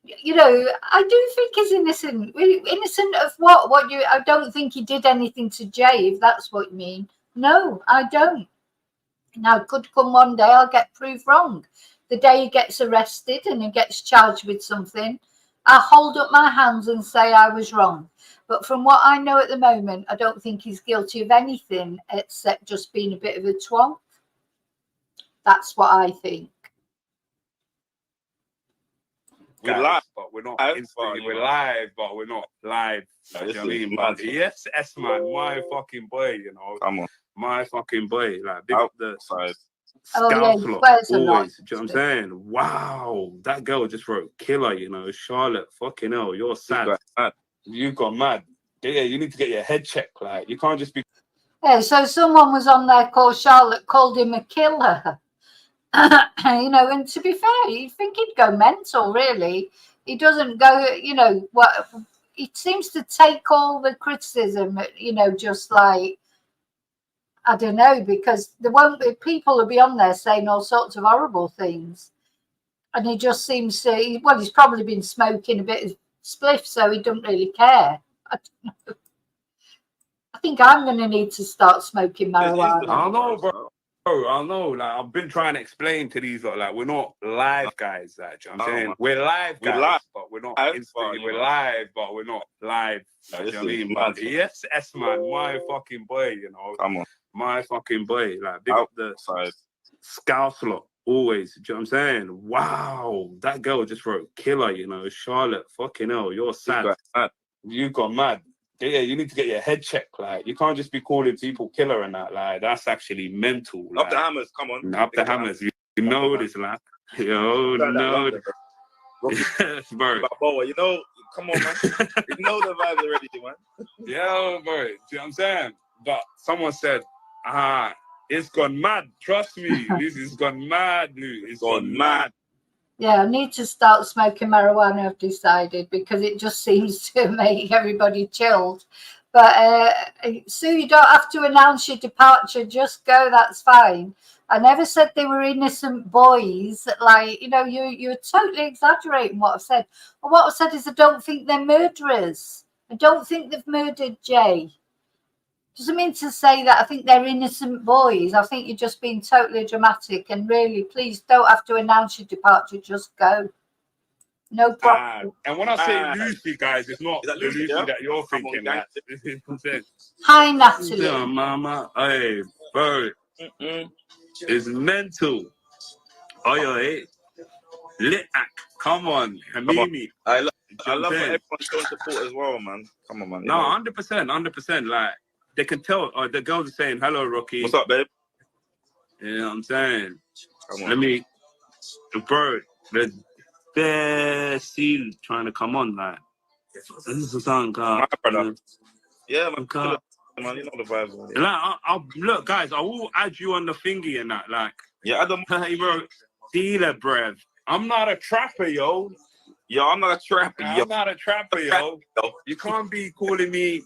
you know, I do think he's innocent. Innocent of what? I don't think he did anything to Jay, if that's what you mean. No, I don't. Now, could come one day I'll get proved wrong. The day he gets arrested and he gets charged with something, I'll hold up my hands and say I was wrong. But from what I know at the moment, I don't think he's guilty of anything except just being a bit of a twonk. That's what I think. We're live, but we're not. We're live, but we're not live. You know what I mean? But yes, S-Man, my fucking boy, you know. Come on. My fucking boy. Like, big up the side. Scout always. Do you know what I'm saying? Wow. That girl just wrote killer, you know. Charlotte, fucking hell, you're sad. You got mad. Yeah, you need to get your head checked. Like, you can't just be. Yeah, so someone was on there called Charlotte, called him a killer. You know, and to be fair, you'd think he'd go mental, really. He doesn't go, you know, what he seems to take all the criticism, you know, just like, I don't know, because there won't be people will be on there saying all sorts of horrible things. And he just seems to, well, he's probably been smoking a bit of spliff, so he doesn't really care. I don't know. I think I'm going to need to start smoking marijuana. I know, bro. I know. Like, I've been trying to explain to these, like, we're not live guys. Like, you know what I'm saying? We're live guys, but we're not. We're live, but we're not live. Like, you know what I mean? But yes, S-Man, my fucking boy, you know. Come on. My fucking boy. Like, big up the Scout lot. Always. Do you know what I'm saying? Wow, that girl just wrote killer, you know. Charlotte, fucking hell, you're sad. You got mad. Yeah, you need to get your head checked. Like, you can't just be calling people killer and that. Like, that's actually mental. Like, Up the hammers, come on. Up the hammers. You know this, like. Yo, no. Yes, bro. You know, come on, man. You know the vibes already, man. Yo, bro. See what I'm saying? But someone said, it's gone mad. Trust me. This has gone mad, dude. It's gone mad. Yeah, I need to start smoking marijuana, I've decided, because it just seems to make everybody chilled. But Sue, you don't have to announce your departure. Just go. That's fine. I never said they were innocent boys. Like, you know, you're totally exaggerating what I've said. And what I've said is I don't think they're murderers. I don't think they've murdered Jay. Doesn't mean to say that I think they're innocent boys. I think you're just being totally dramatic. And really, please don't have to announce your departure. Just go. No problem. And when I say Lucy, guys, it's not the Lucy that you're thinking. Hi, Natalie. Yeah, mama. Hey, bro. It's mental. Oh, yeah. Lit act. Come on. Hamimi. I love what everyone's showing support as well, man. Come on, man. No, 100%. Like, they can tell. The girls are saying, hello, Rocky. What's up, babe? You know what I'm saying? Let me, bro, they're still trying to come on, like, this is a song, my brother. Yeah, man. Man, you know the vibes. Like, I'll look, guys, I will add you on the thingy and that, like. Yeah, I don't. Hey, bro, dealer, bruv. I'm not a trapper, yo. Yo, I'm not a trapper, yo. I'm not a trapper, yo. You can't be calling me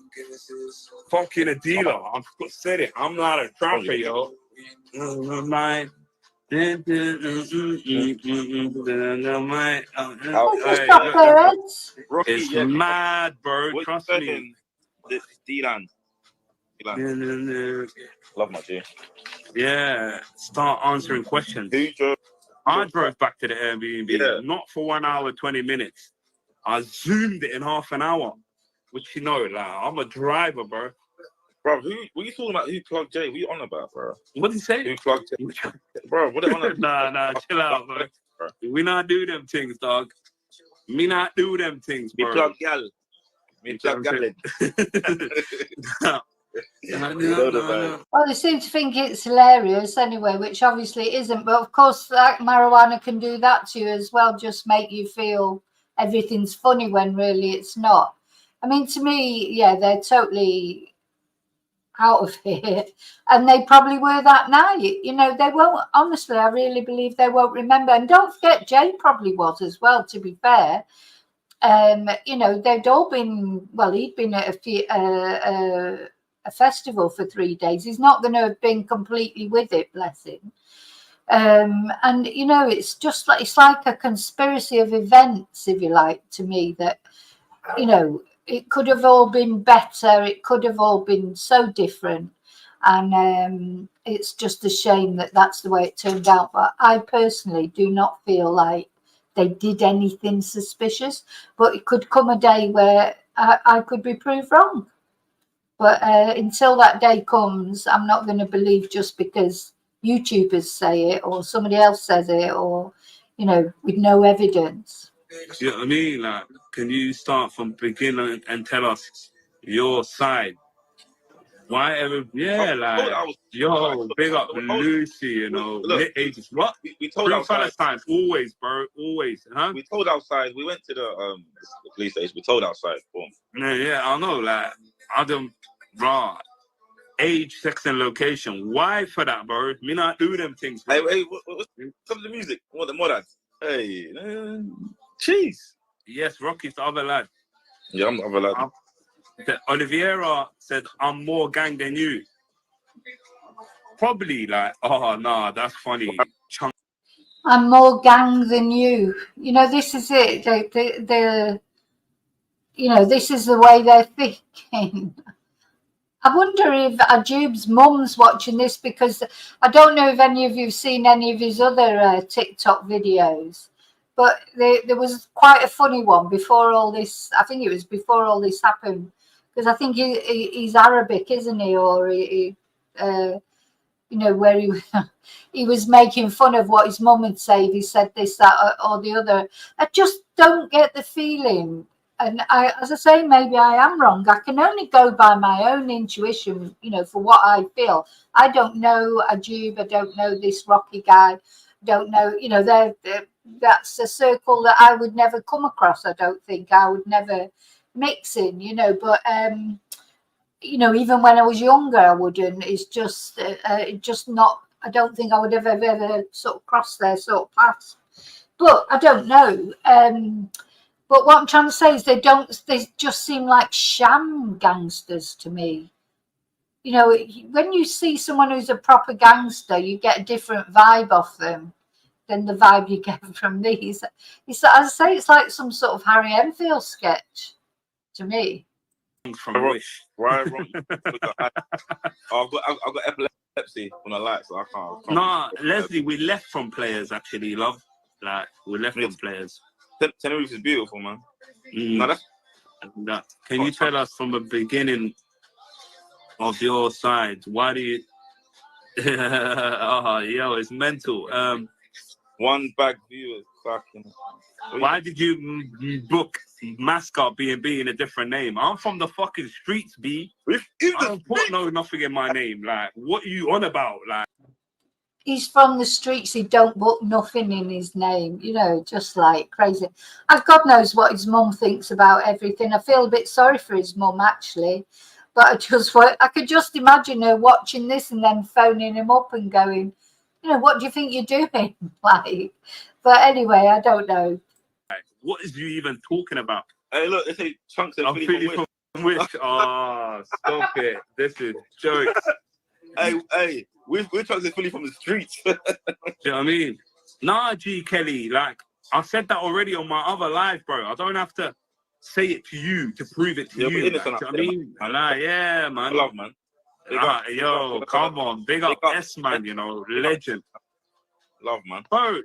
fucking a dealer. I said it. I'm not a trapper, yo. My. It's mad, bro. Trust me. D-Land. Love my G. Yeah, start answering questions. I drove back to the Airbnb, not for 1 hour, 20 minutes. I zoomed it in half an hour. Which, you know, like, I'm a driver, bro. Bro, what are you talking about? Who plugged Jay? What are you on about, bro? What did he say? Who plugged Jay? Bro, what are you on about? Nah, chill out, bro. We not do them things, dog. Me not do them things, bro. Me plug gal. Me plug gal. Well, they seem to think it's hilarious anyway, which obviously isn't. But of course, that marijuana can do that to you as well, just make you feel everything's funny when really it's not. I mean, to me, yeah, they're totally out of it. And they probably were that night. You know, they won't, honestly, I really believe they won't remember. And don't forget, Jay probably was as well, to be fair. You know, they'd all been, well, he'd been at a festival for 3 days. He's not going to have been completely with it, bless him. And you know, it's just like, it's like a conspiracy of events, if you like, to me, that, you know, it could have all been better, it could have all been so different, and it's just a shame that that's the way it turned out. But I personally do not feel like they did anything suspicious, but it could come a day where I could be proved wrong. But until that day comes, I'm not going to believe just because YouTubers say it or somebody else says it, or, you know, with no evidence. You know what I mean? Like, can you start from beginning and tell us your side? Why ever? Yeah, like, yo, big up Lucy, you know, lit ages. What? We told outside. Always, bro, always, huh? We told outside. We went to the police station. We told outside. Boom. Yeah, I know. Like, I don't, bro. Age, sex, and location. Why for that, bro? Me not do them things, bro. Hey, what's some of the music? What the more that? Hey, cheese. Yes, Rocky's the other lad. Yeah, I'm the other lad. Oliveira said, I'm more gang than you. Probably like, oh, no, that's funny. I'm more gang than you. You know, this is it. They you know, this is the way they're thinking. I wonder if Ayub's mum's watching this, because I don't know if any of you have seen any of his other TikTok videos, but there was quite a funny one before all this. I think it was before all this happened, because I think he's Arabic, isn't he? Or you you know, where he was making fun of what his mum had said. He said this, that, or the other. I just don't get the feeling. And as I say, maybe I am wrong. I can only go by my own intuition, you know, for what I feel. I don't know Ayub. I don't know this Rocky guy. Don't know, you know, that's a circle that I would never come across. I don't think I would never mix in, you know. But you know, even when I was younger, I wouldn't. It's just not. I don't think I would have ever sort of crossed their sort of paths. But I don't know. But what I'm trying to say is they just seem like sham gangsters to me. You know, when you see someone who's a proper gangster, you get a different vibe off them than the vibe you get from these. It's, as I say, it's like some sort of Harry Enfield sketch to me. From Wish. Right, wrong. I've got epilepsy when I like, so I can't. Nah, Leslie, we left from Players actually, love. Like we left from Players. Tenerife is beautiful, man. No, can you tell us from the beginning of your side, why do you? Oh, yo, it's mental. One bag view is fucking. Why did you book Mascot B&B in a different name? I'm from the fucking streets, B. I don't put nothing in my name. Like, what are you on about? Like, he's from the streets. He don't put nothing in his name, you know, just like crazy. And God knows what his mum thinks about everything. I feel a bit sorry for his mum, actually. But I could just imagine her watching this and then phoning him up and going, you know, what do you think you're doing? Like, but anyway, I don't know. what is you even talking about? Hey, look, they say Chunks and Philly from Wish. Oh, stop it. This is jokes. Hey, we're Chunks and Philly from the streets. Do you know what I mean? Nah, G. Kelly, like, I said that already on my other live, bro. I don't have to say it to you to prove it to you. Like, do you know what I mean? Like, yeah, man. I love, man. Yo, come on. Big up S, man, you know, legend. Love, man. Bro,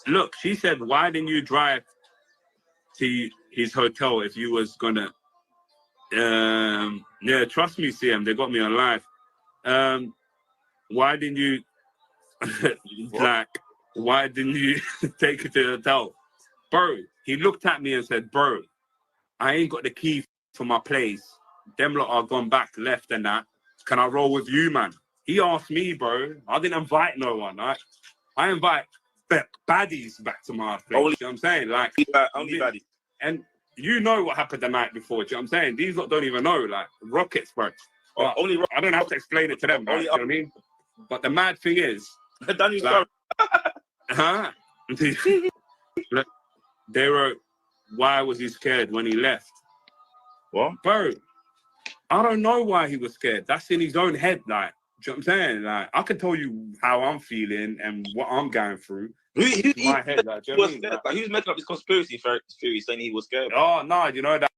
look, she said, why didn't you drive to his hotel if you was gonna yeah, trust me, CM, they got me on live. Why didn't you like why didn't you take it to the hotel? Bro, he looked at me and said, bro, I ain't got the key for my place. Them lot are gone back left and that. Can I roll with you, man? He asked me, bro. I didn't invite no one. I invite baddies back to my place. You know what I'm saying? Like, only baddies. And you know what happened the night before. Do you know what I'm saying? These lot don't even know. Like, rockets, bro. I don't have to explain it to them. Right? You know what I mean? But the mad thing is, like, huh? Look, they were. Why was he scared when he left? What? Bro, I don't know why he was scared. That's in his own head. Like, do you know what I'm saying? Like, I can tell you how I'm feeling and what I'm going through. My head, like, do you know what I mean? Like, he was making up this conspiracy theory saying he was scared. Oh no, you know that.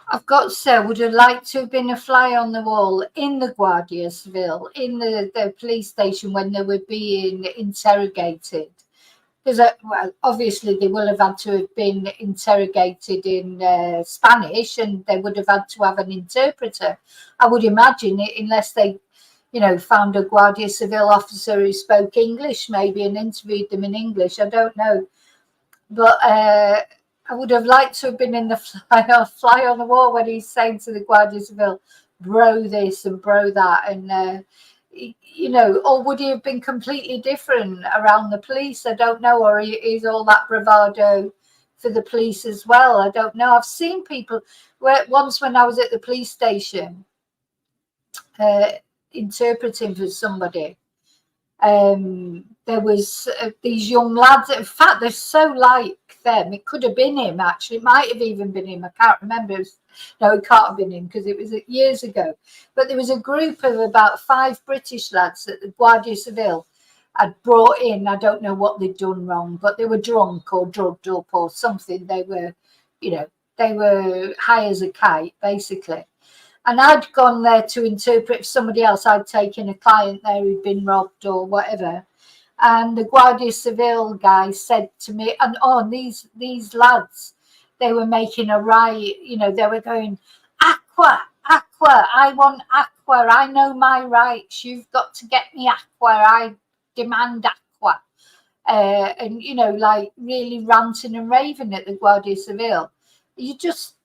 I've got to say, I would have liked to have been a fly on the wall in the Guardia Civil, in the police station when they were being interrogated. Because, well, obviously they will have had to have been interrogated in Spanish, and they would have had to have an interpreter. I would imagine it, unless they, you know, found a Guardia Civil officer who spoke English, maybe, and interviewed them in English. I don't know. But I would have liked to have been in the fly on the wall when he's saying to the Guardia Civil, bro this and bro that. And, you know, or would he have been completely different around the police? I don't know. Or is all that bravado for the police as well? I don't know. I've seen people once when I was at the police station interpreting for somebody. There was these young lads. In fact, they're so like them. It could have been him, actually. It might have even been him. I can't remember. No, it can't have been him because it was years ago. But there was a group of about 5 British lads that the Guardia Civil had brought in. I don't know what they'd done wrong, but they were drunk or drugged up or something. They were, you know, they were high as a kite, basically. And I'd gone there to interpret for somebody else. I'd taken a client there who'd been robbed or whatever. And the Guardia Civil guy said to me, and these lads, they were making a riot, you know, they were going, aqua, I want aqua. I know my rights. You've got to get me aqua. I demand aqua. And, you know, like really ranting and raving at the Guardia Civil. You just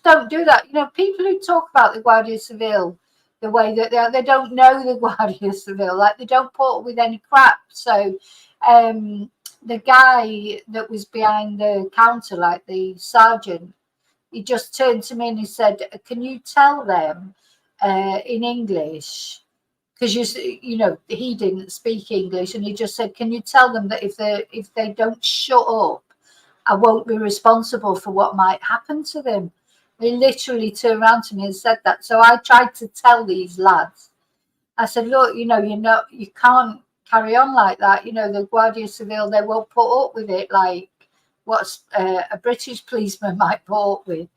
don't do that. You know, people who talk about the Guardia Civil the way that they don't know the Guardia Civil, like they don't put up with any crap. So the guy that was behind the counter, like the sergeant, he just turned to me and he said, can you tell them in English, because you know he didn't speak English, and he just said, can you tell them that if they don't shut up, I won't be responsible for what might happen to them. They literally turned around to me and said that. So I tried to tell these lads, I said, look, you know, you can't carry on like that. You know, the Guardia Civil, they won't put up with it like what a British policeman might put up with.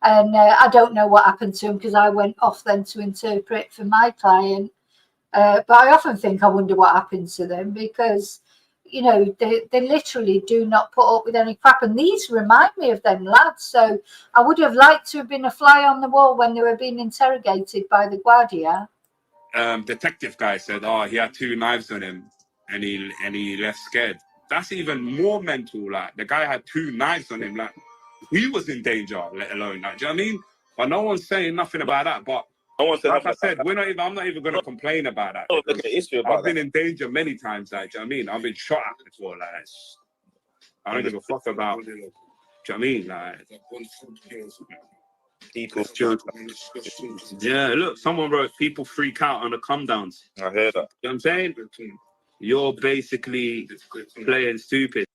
And I don't know what happened to him, because I went off then to interpret for my client. But I often think, I wonder what happened to them, because, you know, they literally do not put up with any crap. And these remind me of them lads. So I would have liked to have been a fly on the wall when they were being interrogated by the Guardia. Detective guy said, oh, he had 2 knives on him and he left scared. That's even more mental. Like, the guy had 2 knives on him. Like, he was in danger, let alone that. Do you know what I mean? But no one's saying nothing about that. But like I said, I'm not even going to complain about that. I've been in danger many times. Like, do you know what I mean? I've been shot at before. Like, I don't give a fuck about. Do you know what I mean? Like, People. yeah, look, someone wrote, people freak out on the come downs. I heard that. You know what I'm saying? You're basically playing stupid.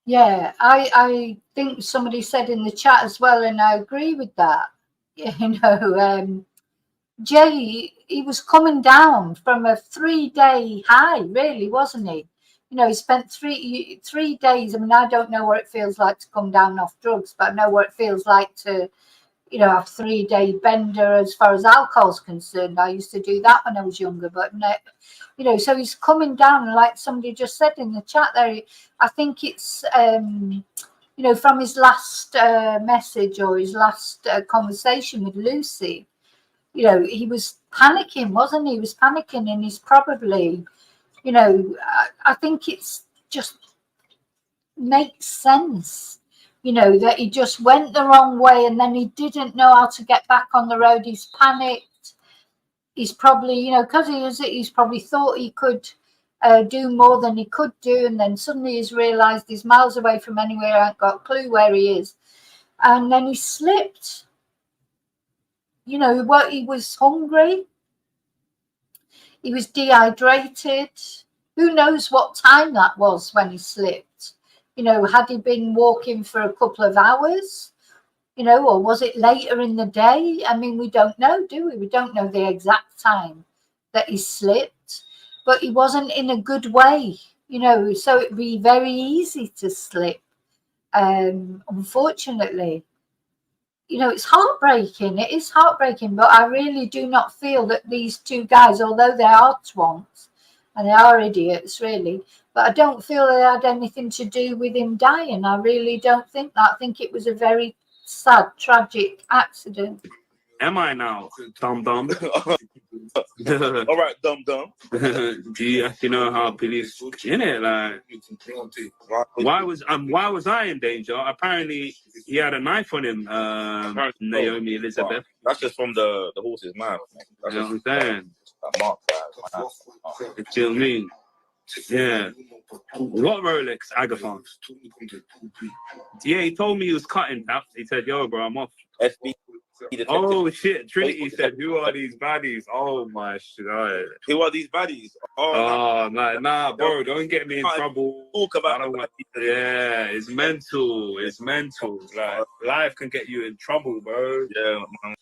Yeah, I think somebody said in the chat as well, and I agree with that. You know, Jay, he was coming down from a 3-day high, really, wasn't he? You know, he spent three days. I mean, I don't know what it feels like to come down off drugs, but I know what it feels like to, you know, have 3-day bender as far as alcohol's concerned. I used to do that when I was younger, but no, you know, so he's coming down, and like somebody just said in the chat there, I think it's, you know, from his last message or his last conversation with Lucy, you know, he was panicking, wasn't he? He was panicking, and he's probably, you know, I think it's just makes sense, you know, that he just went the wrong way and then he didn't know how to get back on the road. He's panicked. He's probably, you know, because he's probably thought he could do more than he could do, and then suddenly he's realised he's miles away from anywhere. I ain't got a clue where he is, and then he slipped. You know what? He was hungry. He was dehydrated. Who knows what time that was when he slipped? You know, had he been walking for a couple of hours? You know, or was it later in the day? I mean, we don't know, do we? We don't know the exact time that he slipped, but he wasn't in a good way, you know, so it'd be very easy to slip, unfortunately. You know, it's heartbreaking. It is heartbreaking, but I really do not feel that these 2 guys, although they are twonks and they are idiots, really, but I don't feel they had anything to do with him dying. I really don't think that. I think it was a very sad, tragic accident. Am I now, dum dum? All right, dum dum. Do you actually know how police in it? Like, why was I in danger? Apparently, he had a knife on him. Naomi Elizabeth. That's just from the horse's mouth. That's You know what I'm saying? that mark. You see what I mean? Yeah. What Rolex? Agathon. Yeah, he told me he was cutting taps. He said, yo, bro, I'm off. SB. Detective. Oh shit! Trinity said, "Who are these baddies?" Oh my shit! Who are these baddies? Oh, nah, bro! Don't get me in trouble. Talk about yeah, it's mental. It's mental. Like, life can get you in trouble, bro. Yeah, man.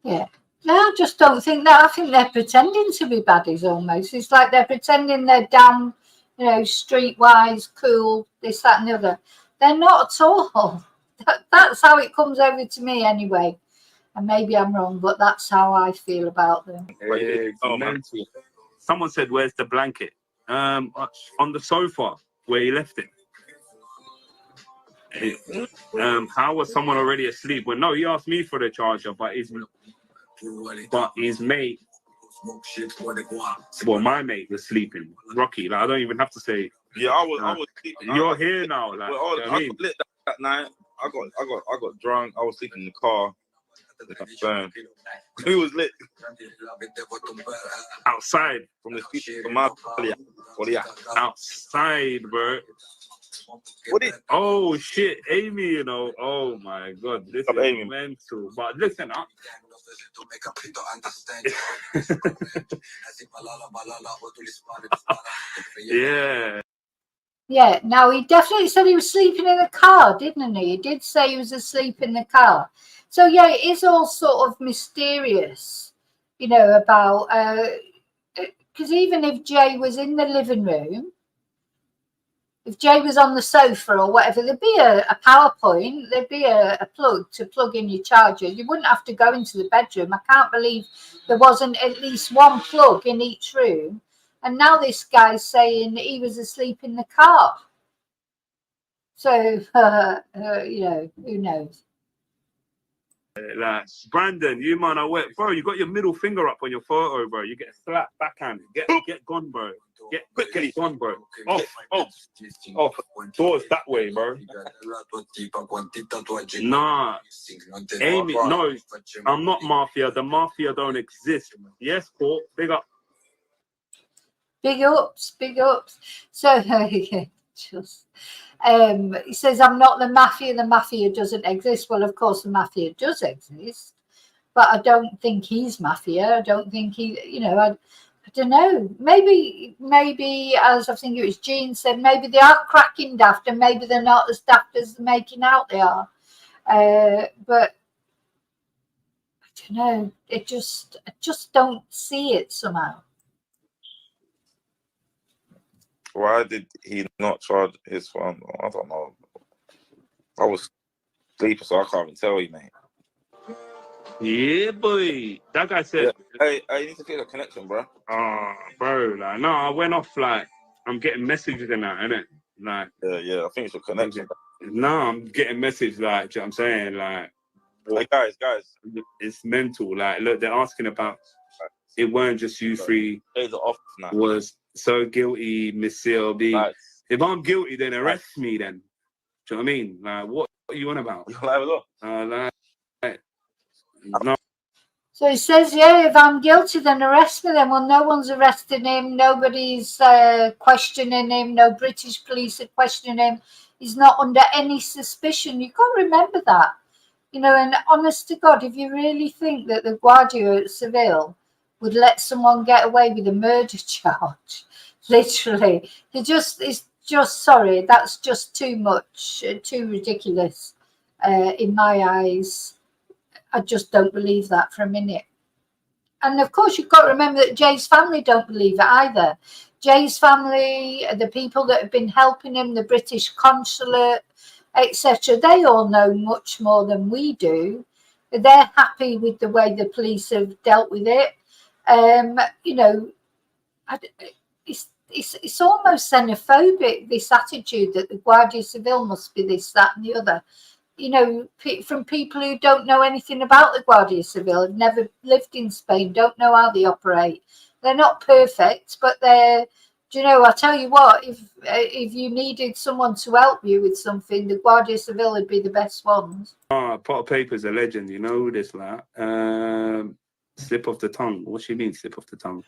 Yeah. No, I just don't think that. I think they're pretending to be baddies almost. It's like they're pretending they're damn, you know, streetwise, cool, this, that, and the other. They're not at all. That's how it comes over to me anyway. And maybe I'm wrong, but that's how I feel about them. Yeah, mental. Someone said, "Where's the blanket?" On the sofa where he left it. How was someone already asleep? Well, no, he asked me for the charger, but his mate Well, my mate was sleeping. Rocky, like I don't even have to say. Yeah, I was sleeping. You're here now, like. Well, You know what I I mean? got lit that night. I got drunk. I was sleeping in the car. Who was lit? Outside. From the street, from my outside, bro. What is? Oh shit, Amy, you know. Oh my god, this is Amy. mental. But listen up. Yeah. Yeah, now he definitely said he was sleeping in the car, didn't he? He did say he was asleep in the car. So yeah, it is all sort of mysterious, you know, about because even if Jay was in the living room, if Jay was on the sofa or whatever, there'd be a PowerPoint, there'd be a plug to plug in your charger. You wouldn't have to go into the bedroom. I can't believe there wasn't at least one plug in each room. And now this guy's saying that he was asleep in the car. So, you know, who knows? Like, Brandon, you man, I went, bro. You got your middle finger up on your photo, bro. You get slapped backhand. Get gone, bro. Get gone, bro. Off. Doors that way, bro. Nah, Amy, no, I'm not mafia. The mafia don't exist. Yes, Paul. Big up. Big ups. So, just. He says, I'm not the mafia doesn't exist. Well, of course the mafia does exist, but I don't think he's mafia. I don't think he, you know, I don't know, maybe as I think it was Jean said, maybe they are cracking daft and maybe they're not as daft as they're making out they are, but I don't know, I just don't see it somehow. Why did he not charge his phone? I don't know. I was sleeping, so I can't even tell you, mate. Yeah, boy. That guy said, Hey, you need to get a connection, bro. Oh, bro, like, no, I went off, like, I'm getting messages and that, innit? Like, yeah, I think it's a connection. No, I'm getting messages, like, do you know what I'm saying? Like, hey, guys. It's mental. Like, look, they're asking about, it weren't just you three. Days are off now. Was so guilty, Miss CLB. Nice. If I'm guilty, then arrest me, then. Do you know what I mean? Like, what are you on about? You'll have a look. No. So he says, yeah, if I'm guilty, then arrest me then. Well, no one's arresting him. Nobody's questioning him. No British police are questioning him. He's not under any suspicion. You've got to remember that. You know, and honest to God, if you really think that the Guardia Civil would let someone get away with a murder charge, literally, it's just, sorry, that's just too much, too ridiculous in my eyes. I just don't believe that for a minute. And of course, you've got to remember that Jay's family don't believe it either. Jay's family, the people that have been helping him, the British consulate, etc., they all know much more than we do. They're happy with the way the police have dealt with it. You know, it's almost xenophobic, this attitude that the Guardia Civil must be this, that, and the other. You know, from people who don't know anything about the Guardia Civil, have never lived in Spain, don't know how they operate. They're not perfect, but they're, do you know, I tell you what, if you needed someone to help you with something, the Guardia Civil would be the best ones. Pot of Paper's a legend, you know this, like. Slip of the tongue. What do you mean, slip of the tongue?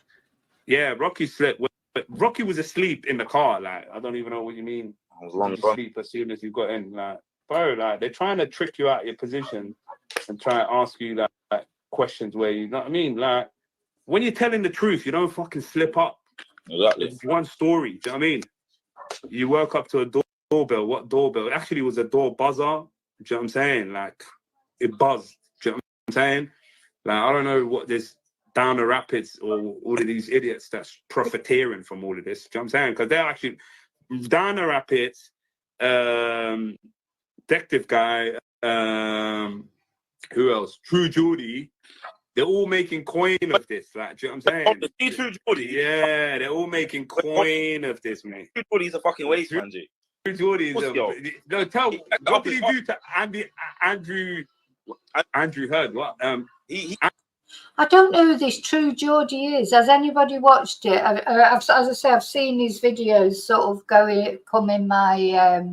Yeah, Rocky slipped. Rocky was asleep in the car, like, I don't even know what you mean. I was long asleep as soon as you got in, like. Bro, like, they're trying to trick you out of your position and try and ask you like questions where you know what I mean. Like, when you're telling the truth, you don't fucking slip up. Exactly. It's one story. Do you know what I mean? You woke up to a doorbell. What doorbell? It actually was a door buzzer. Do you know what I'm saying? Like, it buzzed. Do you know what I'm saying? Like, I don't know what this down the rapids or all of these idiots that's profiteering from all of this. Do you know what I'm saying? Because they're actually down the rapids. Detective guy, who else? True Geordie, they're all making coin of this. Like, do you know what I'm saying? The True Geordie? Yeah, they're all making coin of this, mate. True Geordie's a fucking waste, man, G. True Geordie is no, tell what did he do to Andrew Heard? What? I don't know who this True Geordie is. Has anybody watched it? As I say, I've seen his videos sort of come in my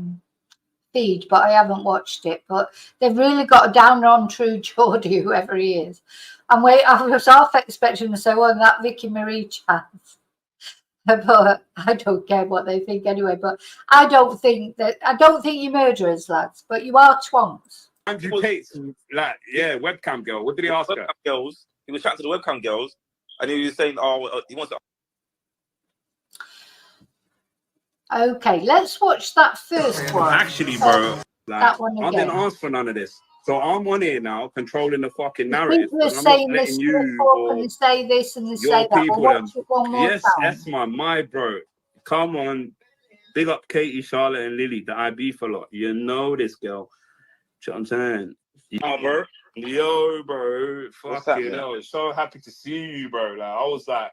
feed, but I haven't watched it. But they've really got a downer on True Geordie, whoever he is. I was half expecting to say, well, that Vicky Marie chance. But I don't care what they think anyway. But I don't think you're murderers, lads. But you are twonks. Andrew Tate's like, yeah, webcam girl. What did he ask her? Webcam girls. He was chatting to the webcam girls, and he was saying, "Oh, he wants to." Okay, let's watch that first one. Actually, bro, like, that one I again. didn't ask for none of this. So I'm on here now, controlling the fucking narrative. People are I'm not saying letting this you and they say this and they your say that. people. Watch it one more Yes, time. Esma, my bro. Come on, big up Katie, Charlotte, and Lily. The I beef a lot. You know this girl. You know what I'm saying? Bro. Yo, bro. What's Fuck happening? you know. So happy to see you, bro. Like I was like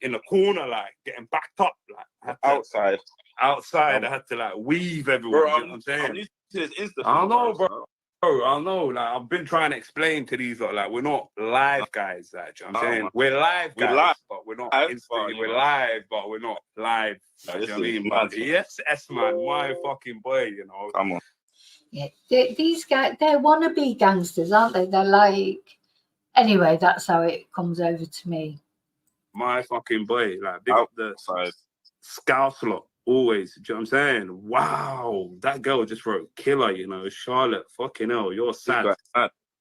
in the corner, like getting backed up, like Outside. I had to like weave everywhere. Bro, you know what I'm saying? I'm used to this Insta. I don't know, bro. I know. Like I've been trying to explain to these, like we're not live guys. Like, you know what I'm saying? Man. We're live guys, We're live. but we're not. Live, We're live, but we're not live. No, You this know what I is mean? mad. Yes, S-Man, my fucking boy. You know. Come on. Yeah, these guys, they're wannabe gangsters, aren't they? They're like, anyway, that's how it comes over to me. My fucking boy, like big up the Scouse lot, always. Do you know what I'm saying? Wow, that girl just wrote killer, you know. Charlotte, fucking hell, you're sad.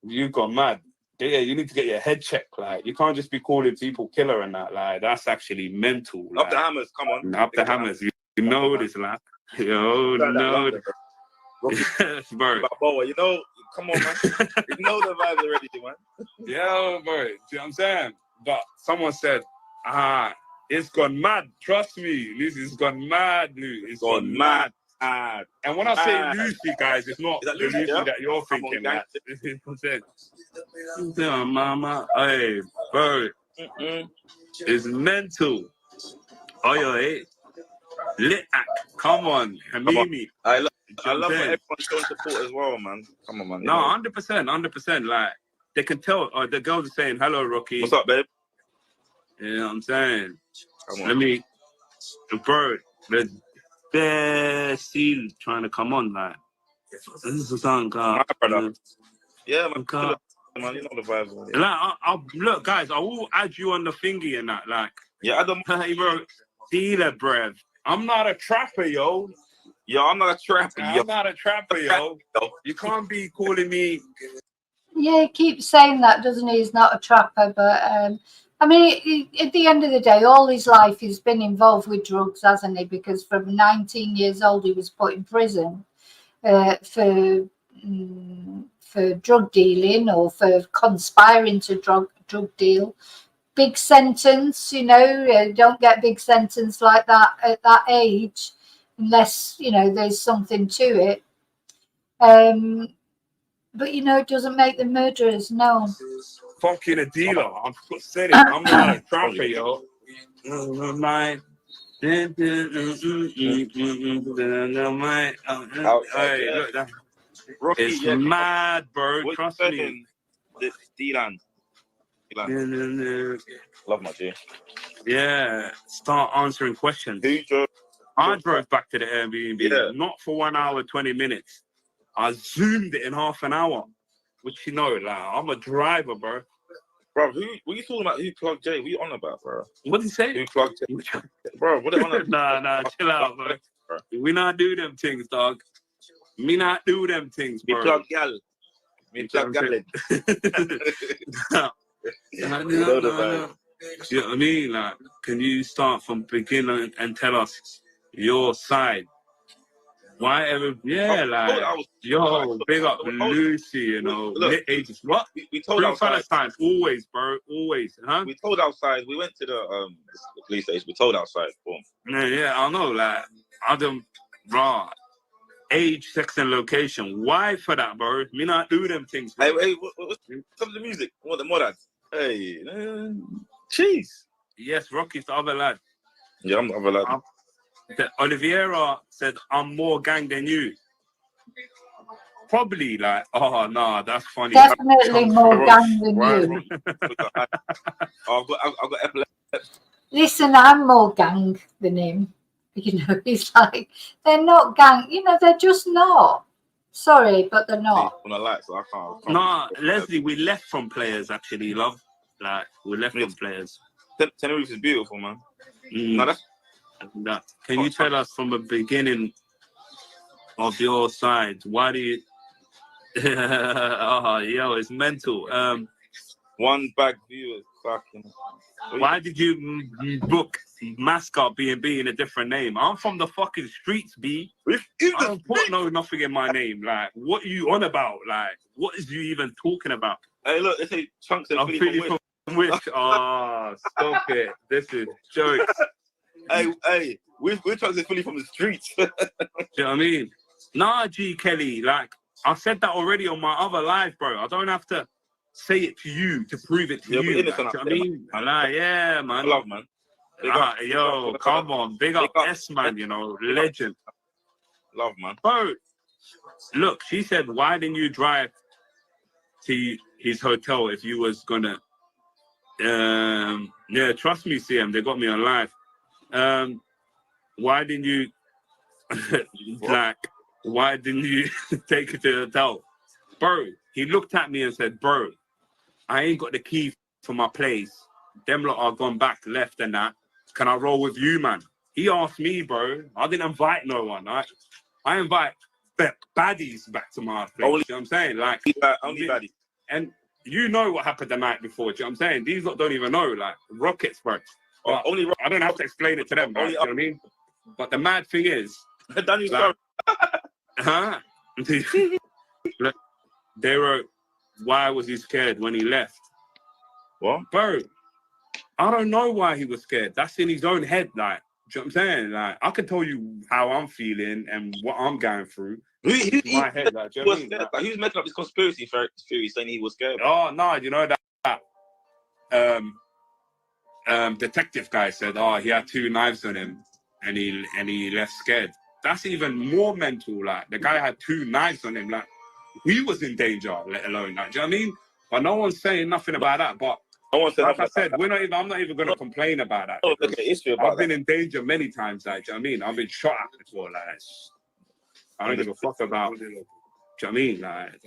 You got mad. Yeah, you need to get your head checked. Like, you can't just be calling people killer and that. Like, that's actually mental. Like, up the hammers, come on. Up the hammers. You know this, like. Yo, no. Yes, bro. You know, come on, man. You know the vibes already, man. Yo, bro. Do you know what I'm saying? But someone said, it's gone mad. Trust me, Lucy's gone mad, Lucy. It's gone mad. And when I say Lucy, guys, it's not the Lucy that you're thinking. Like, you know what I'm saying? Mama, hey, bro. It's mental. Oh, yo, lit act. Come on, Hamimi. I love when everyone's showing support as well, man. Come on, man. No, 100%. Like, they can tell. The girls are saying, hello, Rocky. What's up, babe? You know what I'm saying? Let me, bro, the best seal trying to come on, like, this is a song, my brother. Yeah, man. Man, you know the vibes. Like, look, guys, I will add you on the thingy and that, like. Yeah, I don't. Hey, bro, dealer, bruv. I'm not a trapper, yo. Yo, I'm not a trapper, yo. I'm not a trapper, yo. You can't be calling me. Yeah, he keeps saying that, doesn't he? He's not a trapper, but I mean, at the end of the day, all his life he's been involved with drugs, hasn't he? Because from 19 years old, he was put in prison for drug dealing or for conspiring to drug deal. Big sentence, you know. Don't get big sentence like that at that age, unless you know there's something to it. But you know, it doesn't make them murderers. No. Fucking a dealer. I'm saying it. I'm not a trapper, yo. My. Hey, look, that. Rocky, it's mad, bro. What Trust me. D-Land. Love my G. Yeah, start answering questions. I drove back to the Airbnb, not for 1 hour, 20 minutes. I zoomed it in half an hour. Which, you know, like, I'm a driver, bro. Bro, what are you talking about? Who plugged Jay? What are you on about, bro? What did he say? Who plugged Jay? Bro, what are you on about? Nah, chill out, bro. We not do them things, dog. Me not do them things, bro. Me plug gal. Me plug gal. No. You know what I mean? Like, can you start from beginning and tell us your side? Why ever? Yeah, like, yo, big up Lucy, you know. Look, ages. What? We told outside. Palestine, always, bro, always, huh? We told outside. We went to the police station. We told outside. Boom. Yeah, I know. Like, I don't, bro. Age, sex, and location. Why for that, bro? Me not do them things. Bro. Hey, what's some of the music? What the modads? Hey, cheese. Yes, Rocky's the other lad. Yeah, I'm the other lad. Oliveira said, I'm more gang than you. Probably like, oh no, that's funny. Definitely more Roach. gang than Right. you. I've got epilepsy. Listen, I'm more gang than him. You know, he's like, they're not gang. You know, they're just not. Sorry, but they're not. On the lights, so I can't. Nah, Leslie, we left from players actually, love. Like, we left from players. Tenerife is beautiful, man. Mm. No, that's Can you tell us from the beginning of your side, why do you... oh, yo, it's mental. one bag view is fucking. Why did you book mascot B&B in a different name? I'm from the fucking streets, B. I don't put nothing in my name. Like, what are you on about? Like, what is you even talking about? Hey, look, they say chunks of Philly from Wish. Oh, stop it. This is jokes. Hey, we're chunks of Philly from the streets. Do you know what I mean? Nah, G. Kelly, like, I said that already on my other live, bro. I don't have to say it to you to prove it to you. Like, do you know what I mean? Like, yeah, man. I love, man. Yo, come on. Big up S, man, you know, legend. Love, man. Bro, look, she said, why didn't you drive to his hotel if you was gonna... yeah, trust me, CM, they got me on live. Why didn't you... like, why didn't you take it to the hotel? Bro, he looked at me and said, bro, I ain't got the key for my place. Them lot are gone back left and that. Can I roll with you, man? He asked me, bro. I didn't invite no one. I invite baddies back to my place. You know what I'm saying? Like, only baddies. And you know what happened the night before. Do you know what I'm saying? These lot don't even know. Like, rockets, bro. But I don't have to explain it to them. Right? You know what I mean? But the mad thing is... like, huh? Look, they wrote, why was he scared when he left? What? Bro, I don't know why he was scared. That's in his own head, like, do you know what I'm saying? Like, I can tell you how I'm feeling and what I'm going through. My head, like, do you know what I mean? Like, he was making up this conspiracy theory saying he was scared. Oh, no, you know that detective guy said, oh, he had 2 knives on him and he left scared. That's even more mental. Like, the guy had 2 knives on him. Like, he was in danger, let alone, like, do you know what I mean? But no one's saying nothing about that. But like I said, I'm not even going to complain about that. I've been in danger many times, like, do you know what I mean? I've been shot at before, like, I don't give a fuck about, do you know what I mean? Like,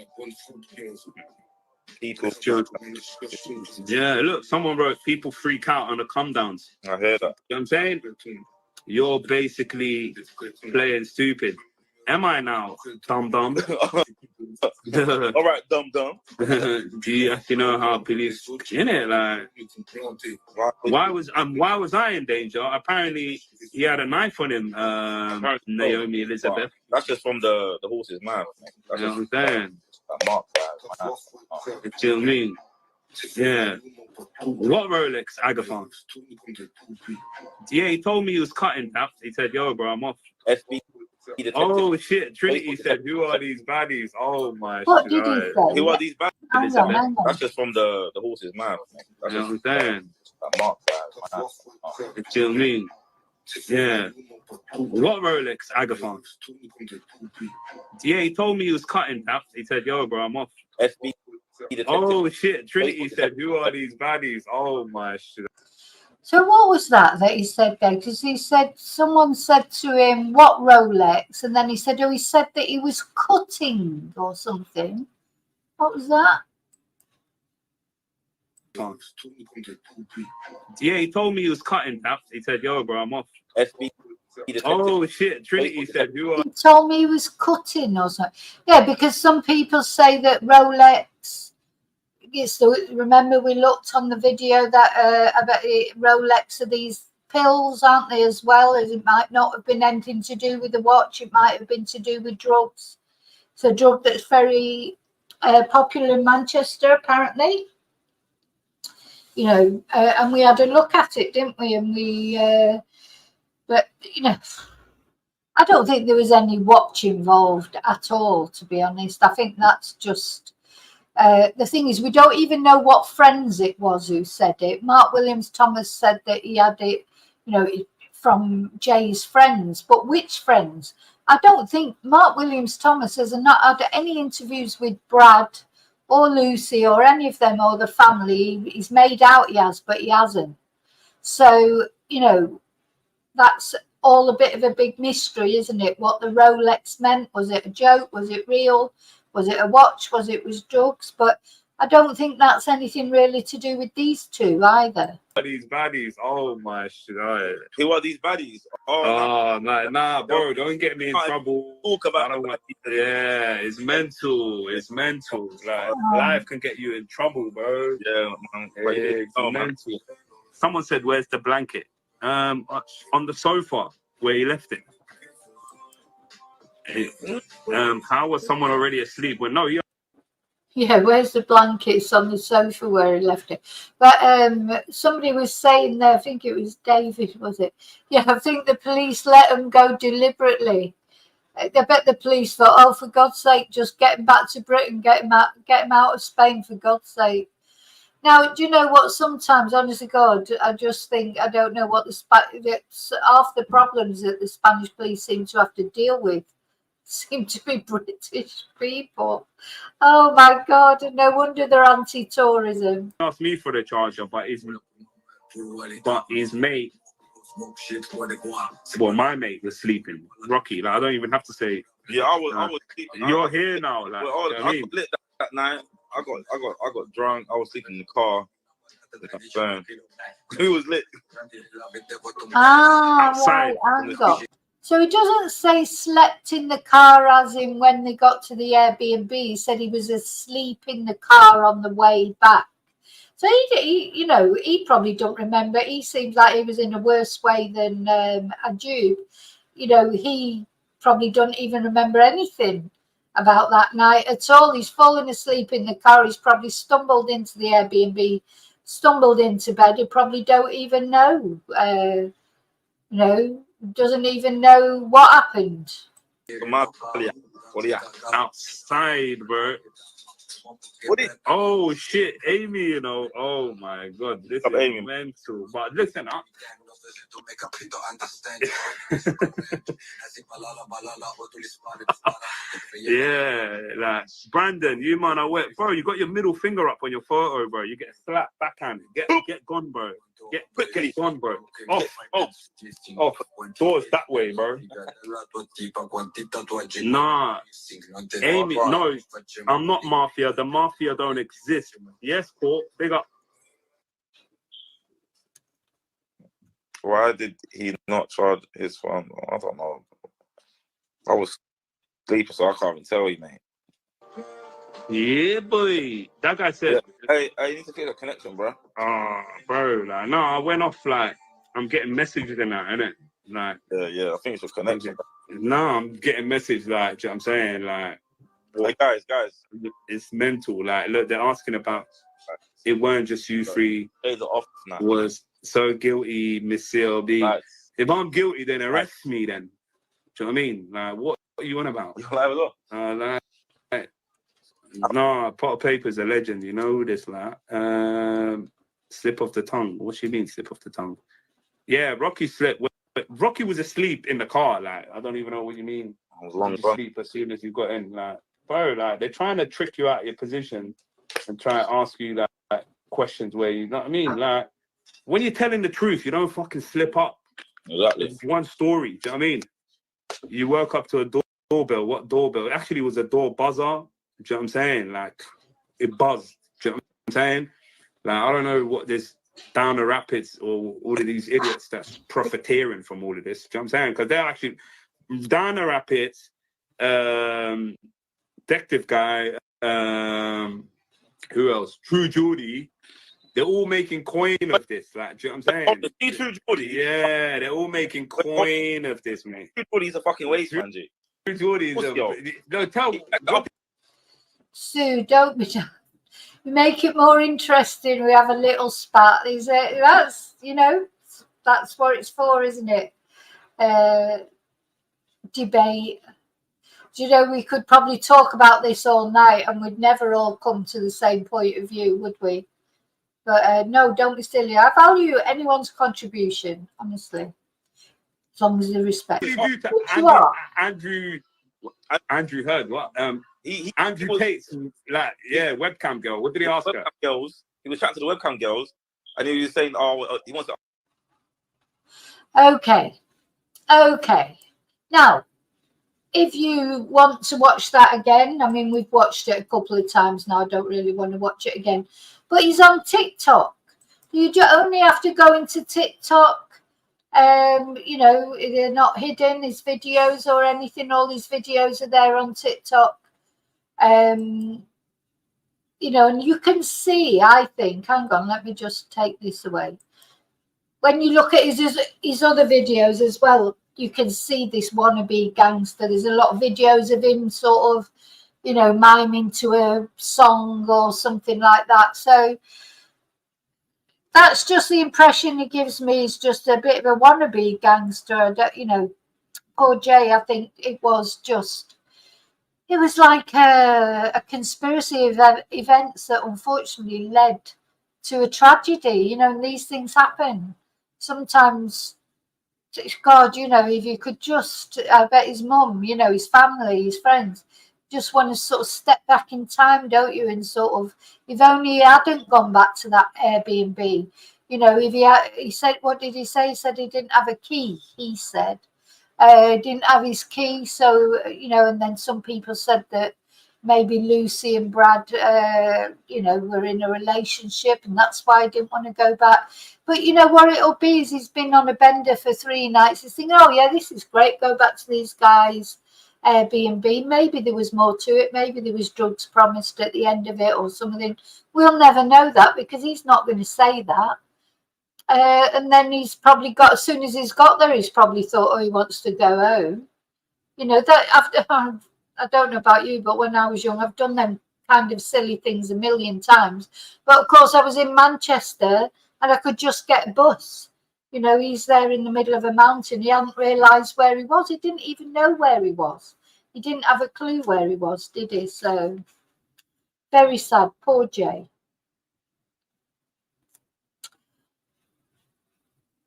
People. yeah, look, someone wrote, people freak out on the come downs. I hear that. You know what I'm saying? You're basically playing stupid. Am I now, dumb? All right, dumb. Do you actually know how police in it? Like, why was I in danger? Apparently, he had a knife on him. Naomi Elizabeth. That's just from the horse's mouth. That's you know what I'm saying? Mark, Do you know what I mean? Yeah. What Rolex, Agathon? Yeah, he told me he was cutting taps. He said, yo, bro, I'm off. SB. Oh shit! Trinity said, "Who are these baddies?" Oh my! What did he say? Who are these baddies? Hang on. That's just from the horse's mouth. That's you know what I'm saying? Mark, Do you know what I mean? Yeah. What Rolex, Agathon? Yeah, he told me he was cutting taps. He said, "Yo, bro, I'm off." SB. Oh shit! Trinity said, "Who are these baddies?" Oh my shit! So what was that he said there? Because he said someone said to him, "What Rolex?" And then he said, "Oh, he said that he was cutting or something." What was that? Yeah, he told me he was cutting taps. He said, "Yo, bro, I'm off." SB. Oh shit! Trinity said, "Who are?" He told me he was cutting or something. Yeah, because some people say that Rolex. Remember we looked on the video that about Rolex are these pills, aren't they, as well? As it might not have been anything to do with the watch, it might have been to do with drugs. It's a drug that's very popular in Manchester, apparently. You know, and we had a look at it, didn't we? And we, but you know, I don't think there was any watch involved at all, to be honest. I think that's just. The thing is, we don't even know what friends it was who said it. Mark Williams Thomas said that he had it, you know, from Jay's friends. But which friends? I don't think Mark Williams Thomas has not had any interviews with Brad or Lucy or any of them or the family. He's made out he has, but he hasn't. So, you know, that's all a bit of a big mystery, isn't it? What the Rolex meant. Was it a joke? Was it real? Was it a watch? Was it drugs? But I don't think that's anything really to do with these two either. These baddies, oh my shit. Who are these baddies? Oh, nah, bro, don't get me in trouble. Talk about yeah, it's mental. It's mental. Like, life can get you in trouble, bro. Yeah, man. It's mental. Someone said, "Where's the blanket?" On the sofa where he left it. How was someone already asleep? Well, no, Yeah, where's the blankets on the sofa where he left it? But somebody was saying there, I think it was David, was it? Yeah, I think the police let them go deliberately. I bet the police thought, oh, for God's sake, just get him back to Britain, get him out of Spain, for God's sake. Now, do you know what? Sometimes, honestly, God, I just think, I don't know what half the problems that the Spanish police seem to have to deal with seem to be British people. Oh my God! No wonder they're anti-tourism. asked me for the charger, but his mate, well, my mate was sleeping. Rocky, like I don't even have to say. Yeah, I was sleeping. You're here now, like. Well, I got lit that night. I got drunk. I was sleeping in the car. Who was lit? Outside. Right, so he doesn't say slept in the car as in when they got to the Airbnb. He said he was asleep in the car on the way back. So he probably don't remember. He seems like he was in a worse way than Ayub. You know, he probably don't even remember anything about that night at all. He's fallen asleep in the car. He's probably stumbled into the Airbnb, stumbled into bed. He probably don't even know. Doesn't even know what happened. Outside, bro. Oh shit, Amy, you know. Oh my God, this is Amy. Mental. But listen, yeah, like Brandon, you man, I went, bro. You got your middle finger up on your photo, bro. You get slapped backhand. Get gone, bro. Get quickly gone, bro. Off. Doors that way, bro. Nah, Amy, no, I'm not mafia. The mafia don't exist. Yes, Paul, big up. Why did he not charge his phone? I don't know. I was sleeping, so I can't even tell you, mate. Yeah, boy. That guy said, Hey, you need to get a connection, bro. Bro, like, no, I went off, like, I'm getting messages and that, innit? Like, yeah, I think it's a connection. No, I'm getting messages, like, do you know what I'm saying? Like, hey, guys. It's mental. Like, look, they're asking about, it weren't just you three. Days are off now. Was so guilty, Miss CLB. Like, if I'm guilty, then arrest me, then. Do you know what I mean? Like, what are you on about? You're live as well. No, Pot of Paper's a legend. You know who this, like. Slip of the tongue. What do you mean, slip of the tongue? Yeah, Rocky slipped. Rocky was asleep in the car. Like, I don't even know what you mean. I was long asleep as soon as you got in. Like, bro, like, they're trying to trick you out of your position and try and ask you, like questions where you know what I mean? Like, when you're telling the truth, you don't fucking slip up. Exactly. It's one story. Do you know what I mean? You woke up to a doorbell. What doorbell? It actually was a door buzzer. Do you know what I'm saying? Like, it buzzed. Do you know what I'm saying? Like, I don't know what this down the rapids or all of these idiots that's profiteering from all of this. Do you know what I'm saying? Because they're actually down the rapids, detective guy, who else? True Geordie. They're all making coin of this. Like, do you know what I'm saying? True Geordie? Yeah, they're all making coin of this, mate. True Geordie's a fucking waste, man, G. True Geordie's no, tell me. Sue, don't be. Make it more interesting. We have a little spat. That's that's what it's for, isn't it? Debate. Do you know, we could probably talk about this all night and we'd never all come to the same point of view, would we? But no, don't be silly. I value anyone's contribution, honestly. as long as they respect. What did you do to Which you are. Andrew Heard? What? He Andrew was- Tate's like, yeah, webcam girl. What did he ask her? webcam girls. He was chatting to the webcam girls, and he was saying, "Oh, he wants to." Okay. Now, if you want to watch that again, I mean, we've watched it a couple of times now. I don't really want to watch it again. But he's on TikTok. You only have to go into TikTok. You know, they're not hidden, his videos or anything. All his videos are there on TikTok. You know, and you can see, I think, hang on, let me just take this away. When you look at his other videos as well, you can see this wannabe gangster. There's a lot of videos of him sort of, you know, miming to a song or something like that. So that's just the impression he gives me. He's just a bit of a wannabe gangster. You know, poor Jay, I think it was like a conspiracy of events that unfortunately led to a tragedy. You know, and these things happen. Sometimes, God, you know, if you could just, I bet his mum, you know, his family, his friends, just want to sort of step back in time, don't you? And sort of, if only he hadn't gone back to that Airbnb, you know, if he said, what did he say? He said he didn't have a key, he said. Didn't have his key, so, you know, and then some people said that maybe Lucy and Brad, you know, were in a relationship and that's why I didn't want to go back. But you know what it'll be is he's been on a bender for 3 nights. He's thinking, oh yeah, this is great, go back to these guys' Airbnb. Maybe there was more to it. Maybe there was drugs promised at the end of it or something. We'll never know that because he's not going to say that. And then he's probably got, as soon as he's got there, he's probably thought, oh, he wants to go home. You know, that after, I don't know about you, but when I was young, I've done them kind of silly things a million times. But of course, I was in Manchester and I could just get a bus. You know, he's there in the middle of a mountain. He hadn't realised where he was. He didn't even know where he was. He didn't have a clue where he was, did he? So, very sad. Poor Jay.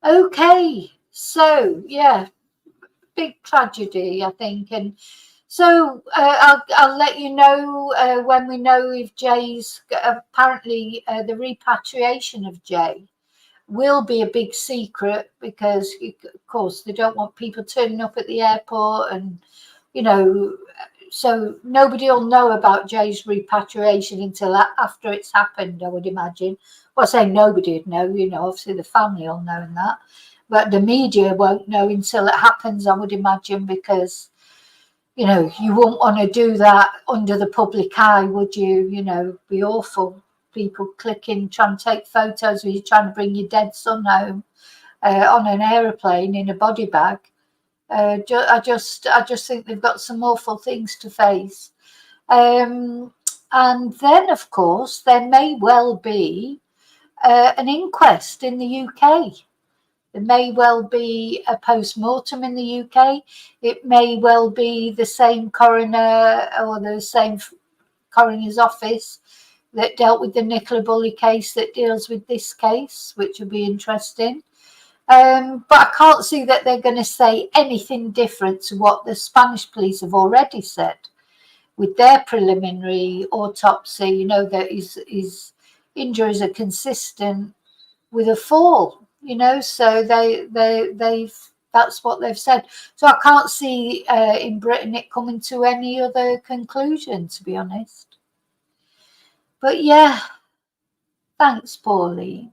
Okay, so, yeah, big tragedy, I think. And so I'll let you know when we know if Jay's, apparently the repatriation of Jay will be a big secret because, of course, they don't want people turning up at the airport and, you know, so nobody will know about Jay's repatriation until after it's happened, I would imagine. Well, I say nobody would know, you know, obviously the family will know and that. But the media won't know until it happens, I would imagine, because, you know, you wouldn't want to do that under the public eye, would you? You know, it'd be awful. People clicking, trying to take photos where you're trying to bring your dead son home on an aeroplane in a body bag. I just think they've got some awful things to face. And then, of course, there may well be an inquest in the UK. There may well be a post-mortem in the UK. It may well be the same coroner or the same coroner's office that dealt with the Nicola Bulley case that deals with this case, which will be interesting. But I can't see that they're going to say anything different to what the Spanish police have already said with their preliminary autopsy, you know, that his injuries are consistent with a fall. You know, so they've that's what they've said. So I can't see in Britain it coming to any other conclusion, to be honest. But yeah, thanks, Pauline.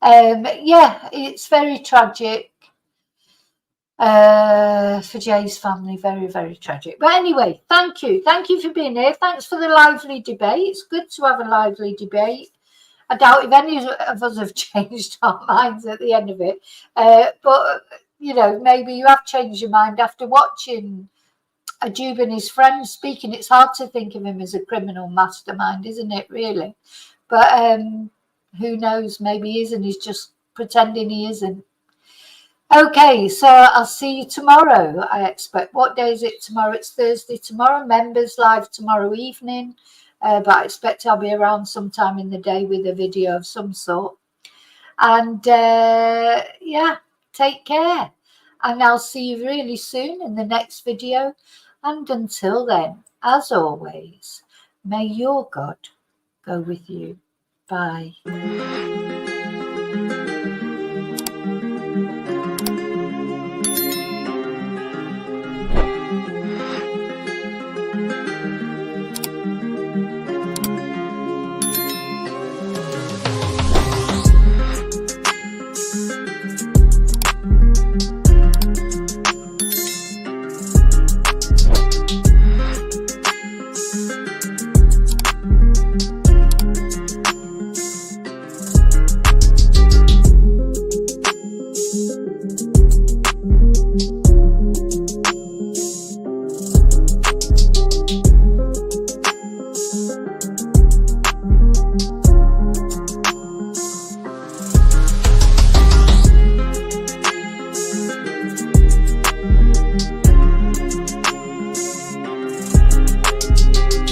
Yeah, it's very tragic for Jay's family. Very, very tragic. But anyway, thank you for being here. Thanks for the lively debate. It's good to have a lively debate. I doubt if any of us have changed our minds at the end of it. But, you know, maybe you have changed your mind after watching Ayub and his friends speaking. It's hard to think of him as a criminal mastermind, isn't it, really? But who knows? Maybe he is and he's just pretending he isn't. Okay, so I'll see you tomorrow, I expect. What day is it tomorrow? It's Thursday tomorrow. Members live tomorrow evening. But I expect I'll be around sometime in the day with a video of some sort. And yeah, take care. And I'll see you really soon in the next video. And until then, as always, may your God go with you. Bye.